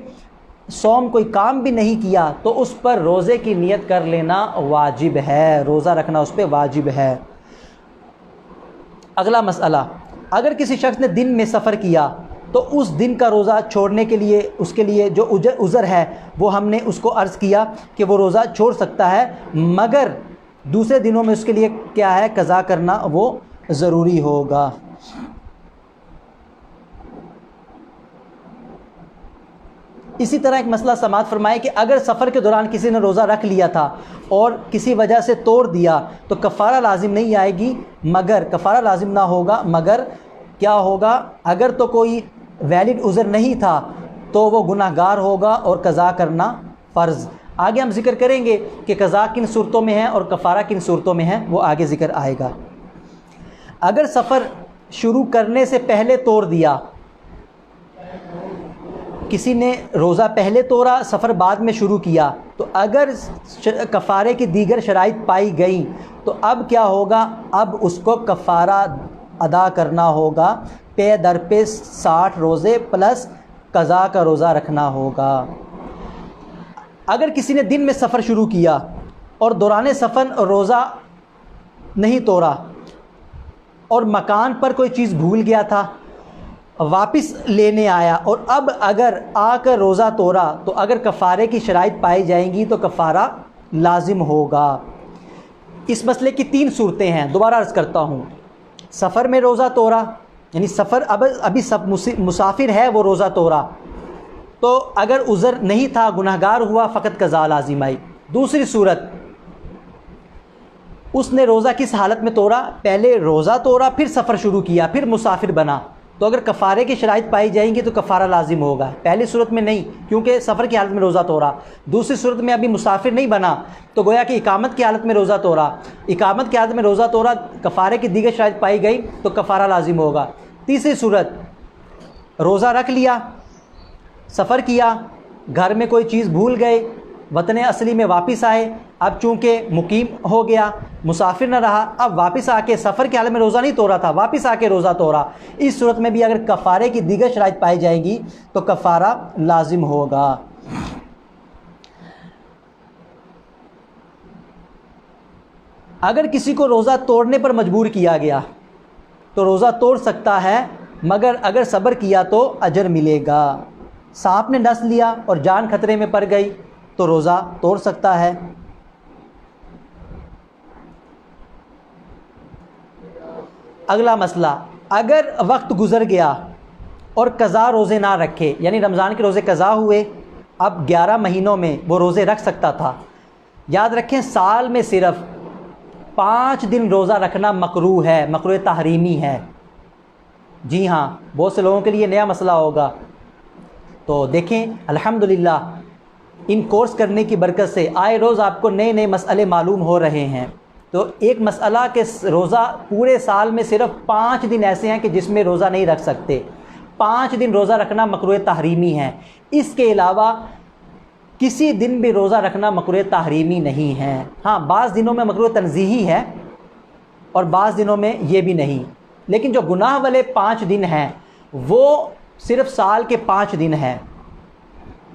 सौम कोई काम भी नहीं किया, तो उस पर रोज़े की नियत कर लेना वाजिब है, रोज़ा रखना उस पर वाजिब है। अगला मसला, अगर किसी शख्स ने दिन में सफ़र किया तो उस दिन का रोज़ा छोड़ने के लिए उसके लिए जो उज़र है वो हमने उसको अर्ज़ किया कि वो रोज़ा छोड़ सकता है, मगर दूसरे दिनों में उसके लिए क्या है, कज़ा करना वो ज़रूरी होगा। इसी तरह एक मसला समाअत फरमाए कि अगर सफ़र के दौरान किसी ने रोज़ा रख लिया था और किसी वजह से तोड़ दिया तो कफ़ारा लाजिम नहीं आएगी, मगर कफ़ारा लाजिम ना होगा, मगर क्या होगा, अगर तो कोई वैलिड उज़र नहीं था तो वो गुनाहगार होगा और कज़ा करना फ़र्ज़। आगे हम जिक्र करेंगे कि कज़ा किन सूरतों में है और कफ़ारा किन सूरतों में है, वो आगे ज़िक्र आएगा। अगर सफ़र शुरू करने से पहले तोड़ दिया, किसी ने रोज़ा पहले तोड़ा, सफ़र बाद में शुरू किया, तो अगर कफ़ारे की दीगर शराइत पाई गई तो अब क्या होगा, अब उसको कफ़ारा अदा करना होगा, पे दर पे 60 रोज़े प्लस कज़ा का रोज़ा रखना होगा। अगर किसी ने दिन में सफ़र शुरू किया और दौरान सफ़र रोज़ा नहीं तोड़ा और मकान पर कोई चीज़ भूल गया था, वापस लेने आया और अब अगर आकर रोज़ा तोड़ा, तो अगर कफ़ारे की शराइत पाई जाएंगी तो कफ़ारा लाजिम होगा। इस मसले की 3 सूरतें हैं, दोबारा अर्ज़ करता हूँ। सफ़र में रोज़ा तोड़ा, यानी सफ़र अभी सब मुसाफिर है, वो रोज़ा तोड़ा, तो अगर उज़र नहीं था, गुनाहगार हुआ, फ़कत कज़ा लाजिम आई। दूसरी सूरत, उसने रोज़ा किस हालत में तोड़ा, पहले रोज़ा तोड़ा, फिर सफ़र शुरू किया, फिर मुसाफिर बना, तो अगर कफ़ारे की शराइत पाई जाएंगी तो कफ़ारा लाजिम होगा। पहली सूरत में नहीं, क्योंकि सफ़र की हालत में रोज़ा तोड़ा। दूसरी सूरत में अभी मुसाफिर नहीं बना, तो गोया कि इकामत की हालत में रोज़ा तोड़ा, इकामत की हालत में रोज़ा तोड़ा, कफ़ारे की दीगर शराइत पाई गई तो कफ़ारा लाजिम होगा। तीसरी सूरत, रोज़ा रख लिया, सफ़र किया, घर में कोई चीज़ भूल गए, वतन असली में वापस आए, अब चूँकि मुकीम हो गया, मुसाफिर न रहा, अब वापस आके सफ़र के हालत में रोज़ा नहीं तोड़ा था, वापस आके रोज़ा तोड़ा। इस सूरत में भी अगर कफ़ारे की दीगर शराइत पाई जाएंगी तो कफ़ारा लाजिम होगा। अगर किसी को रोज़ा तोड़ने पर मजबूर किया गया तो रोज़ा तोड़ सकता है, मगर अगर सब्र किया तो अजर मिलेगा। सांप ने डस लिया और जान खतरे में पड़ गई तो रोज़ा तोड़ सकता है। अगला मसला, अगर वक्त गुज़र गया और कज़ा रोज़े ना रखे, यानी रमज़ान के रोज़े कज़ा हुए, अब 11 महीनों में वो रोज़े रख सकता था। याद रखें, साल में सिर्फ़ 5 दिन रोज़ा रखना मकरूह है, मकरूह तहरीमी है। जी हाँ, बहुत से लोगों के लिए नया मसला होगा। तो देखें, अल्हम्दुलिल्लाह इन कोर्स करने की बरकत से आए रोज़ आपको नए नए मसले मालूम हो रहे हैं। तो एक मसला के रोज़ा पूरे साल में सिर्फ़ 5 दिन ऐसे हैं कि जिसमें रोज़ा नहीं रख सकते। 5 दिन रोज़ा रखना मकरूह तहरीमी है। इसके अलावा किसी दिन भी रोज़ा रखना मकरूह तहरीमी नहीं है। हाँ, बाज़ दिनों में मकरूह तंज़ीही है और बाज़ दिनों में ये भी नहीं। लेकिन जो गुनाह वाले 5 दिन हैं वो सिर्फ़ साल के 5 दिन हैं,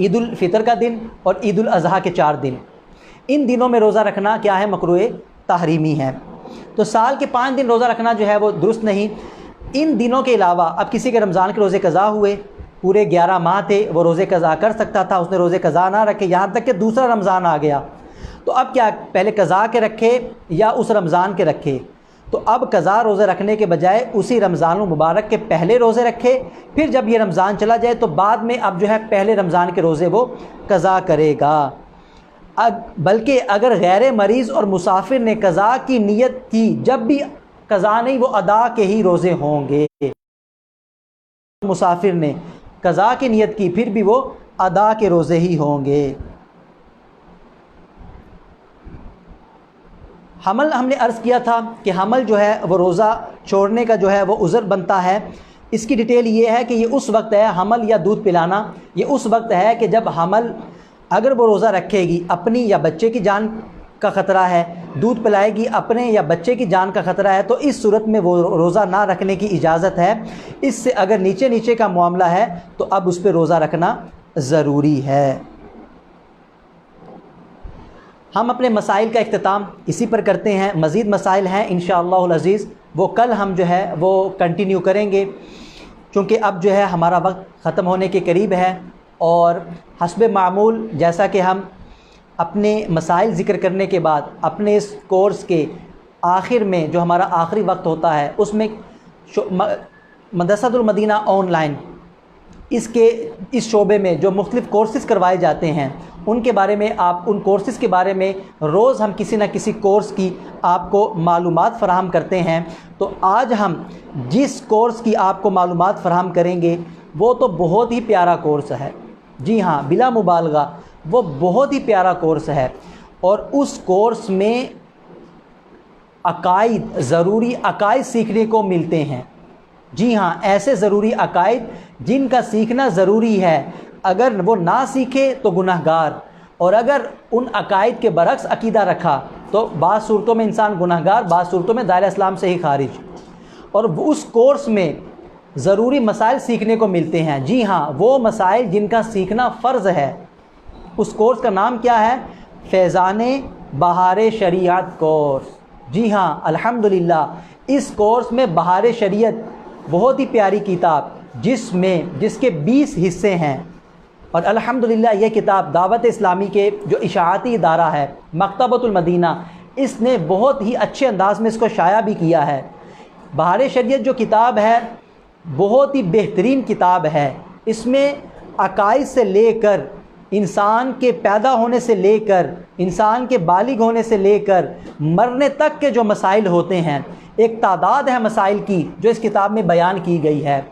ईद उल फ़ितर का दिन और ईद उल अज़हा के 4 दिन। इन दिनों में रोज़ा रखना क्या है, मकरूह तहरीमी है। तो साल के 5 दिन रोज़ा रखना जो है वो दुरुस्त नहीं। इन दिनों के अलावा अब किसी के रमज़ान के रोज़े क़ज़ा हुए, पूरे 11 माह थे, वो रोज़े क़ज़ा कर सकता था, उसने रोज़े क़ज़ा ना रखे, यहाँ तक कि दूसरा रमज़ान आ गया, तो अब क्या, पहले क़ज़ा के रखे या उस रमज़ान के रखे? तो अब क़ज़ा रोज़े रखने के बजाय उसी रमज़ान मुबारक के पहले रोज़े रखे, फिर जब ये रमज़ान चला जाए तो बाद में अब जो है पहले रमज़ान के रोज़े वो क़ज़ा करेगा। बल्कि अगर गैर मरीज़ और मुसाफिर ने क़ज़ा की नीयत की, जब भी क़ज़ा नहीं, वो अदा के ही रोज़े होंगे। मुसाफिर ने क़ज़ा की नीयत की, फिर भी वो अदा के रोज़े ही होंगे। हमल हमने अर्ज़ किया था कि हमल जो है वो रोज़ा छोड़ने का जो है वो उज़र बनता है। इसकी डिटेल ये है कि ये उस वक्त है, हमल या दूध पिलाना, ये उस वक्त है कि जब हमल अगर वो रोज़ा रखेगी, अपनी या बच्चे की जान का ख़तरा है, दूध पिलाएगी, अपने या बच्चे की जान का ख़तरा है, तो इस सूरत में वो रोज़ा ना रखने की इजाज़त है। इससे अगर नीचे नीचे का मामला है तो अब उस पर रोज़ा रखना ज़रूरी है। हम अपने मसाइल का इख्तिताम इसी पर करते हैं। मज़ीद मसाइल हैं इंशाअल्लाहुल अज़ीज़, वो कल हम जो है वो कंटिन्यू करेंगे, क्योंकि अब जो है हमारा वक्त ख़त्म होने के करीब है। और हस्बे मामूल जैसा कि हम अपने मसाइल ज़िक्र करने के बाद अपने इस कोर्स के आखिर में जो हमारा आखिरी वक्त होता है उसमें मदरसातुल मदीना ऑनलाइन इस शोबे में जो मुख्तलिफ़ कोर्सेज़ करवाए जाते हैं उनके बारे में, आप उन कोर्सेज़ के बारे में रोज़ हम किसी न किसी कोर्स की आपको मालूमात फ़राहम करते हैं। तो आज हम जिस कोर्स की आपको मालूमात फ़राहम करेंगे वो तो बहुत ही प्यारा कोर्स है। जी हाँ, बिला मुबालगा वो बहुत ही प्यारा कोर्स है। और उस कोर्स में अकाइद, ज़रूरी अकाइद सीखने को मिलते हैं। जी हाँ, ऐसे ज़रूरी अकाइद जिनका सीखना ज़रूरी है। अगर वो ना सीखे तो गुनहगार, और अगर उन अकाइद के बरक्स अकीदा रखा तो बाज़ सूरतों में इंसान गुनहगार, बाज़ सूरतों में दायरा इस्लाम से ही खारिज। और उस कोर्स में ज़रूरी मसाइल सीखने को मिलते हैं। जी हाँ, वो मसाइल जिनका सीखना फ़र्ज़ है। उस कोर्स का नाम क्या है? फैज़ाने बहार शरीयत कोर्स। जी हाँ, अल्हम्दुलिल्लाह इस कोर्स में बहार शरीयत बहुत ही प्यारी किताब जिसके 20 हिस्से हैं। और अल्हम्दुलिल्लाह ये किताब दावत इस्लामी के जो इशाअती इदारा है मकतबतुल मदीना, इसने बहुत ही अच्छे अंदाज़ में इसको शाया भी किया है। बहार शरीयत जो किताब है बहुत ही बेहतरीन किताब है। इसमें अकाइद से लेकर इंसान के पैदा होने से लेकर इंसान के बालिग होने से लेकर मरने तक के जो मसाइल होते हैं, एक तादाद है मसाइल की जो इस किताब में बयान की गई है।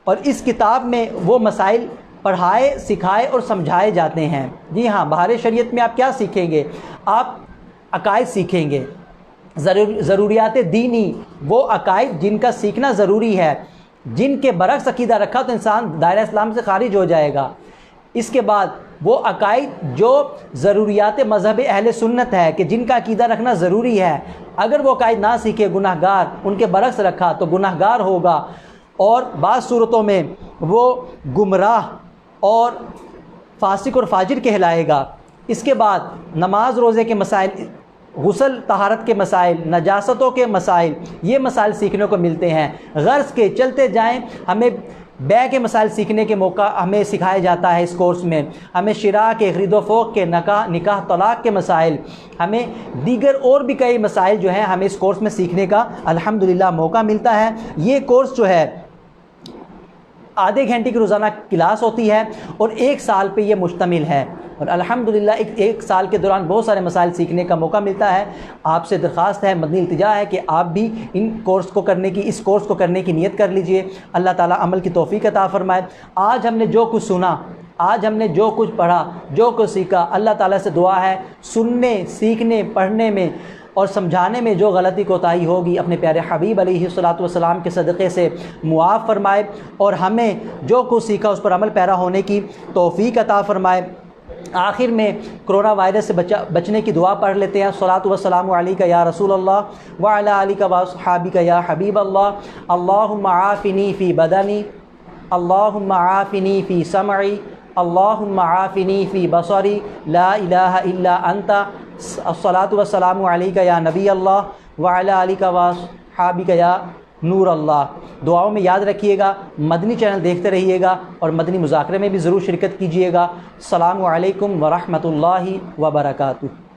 और इस किताब में वो मसाइल पढ़ाए, सिखाए और समझाए जाते हैं। जी हाँ, बहार शरीयत में आप क्या सीखेंगे? आप अकाइद सीखेंगे, ज़रूरियात दीनी, वो अकाइद जिनका सीखना ज़रूरी है, जिनके बरक्स अकीदा रखा तो इंसान दायरा इस्लाम से खारिज हो जाएगा। इसके बाद वो अकाइद जो ज़रूरियात मज़हब अहले सुन्नत है कि जिनका अकीदा रखना ज़रूरी है, अगर वो अकाइद ना सीखे गुनाहगार, उनके बरक्स रखा तो गुनाहगार होगा और बाज़ सूरतों में वो गुमराह और फासिक और फाजिर कहलाएगा। इसके बाद नमाज रोज़े के मसाइल, गुस्ल तहारत के मसाइल, नजासतों के मसाइल, ये मसाइल सीखने को मिलते हैं। गर्ज़ के चलते जाएं, हमें बै के मसाइल सीखने के मौका हमें सिखाया जाता है इस कोर्स में। हमें शिरा के, ख़रीदो फ़रोख्त के, निकाह तलाक़ के मसाइल, हमें दीगर और भी कई मसाइल जो हैं हमें इस कोर्स में सीखने का अल्हम्दुलिल्लाह मौका मिलता है। ये कोर्स जो है आधे घंटे की रोज़ाना क्लास होती है और 1 साल पे ये मुश्तमिल है। और अल्हम्दुलिल्लाह एक साल के दौरान बहुत सारे मसाइल सीखने का मौका मिलता है। आपसे दरख्वास्त है, मदनी इल्तिजा है कि आप भी इस कोर्स को करने की नीयत कर लीजिए। अल्लाह ताला अमल की तौफ़ीक अता फ़रमाए। आज हमने जो कुछ सुना, आज हमने जो कुछ पढ़ा, जो कुछ सीखा, अल्लाह ताला से दुआ है सुनने, सीखने, पढ़ने में और समझाने में जो गलती कोताही होगी अपने प्यारे हबीब अलैहिस्सलातु वस्सलाम के सदक़े से मुआफ़ फरमाए और हमें जो कुछ सीखा उस पर अमल पैरा होने की तौफ़ीक अता फ़रमाए। आखिर में कोरोना वायरस से बचने की दुआ पढ़ लेते हैं। सलातु वस्सलामु अलैका या रसूल अल्लाह व अला आलिका व अस्हाबिका या हबीब अल्लाह। अल्लाहुम्मा आफ़िनी फ़ी बदनी, अल्लाहुम्मा आफ़िनी फ़ी समई, अल्लाहुम्मा आफ़िनी फ़ी बसरी, ला इलाहा इल्ला अंता। अस्सलातु वस्सलामु अलैका या नबी अल्लाह व अला आलिका व अस्हाबिका या नूर अल्लाह। दुआओं में याद रखिएगा, मदनी चैनल देखते रहिएगा और मदनी मुज़ाकरे में भी ज़रूर शिरकत कीजिएगा। अस्सलामु अलैकुम व रहमतुल्लाहि व बरकातुहू।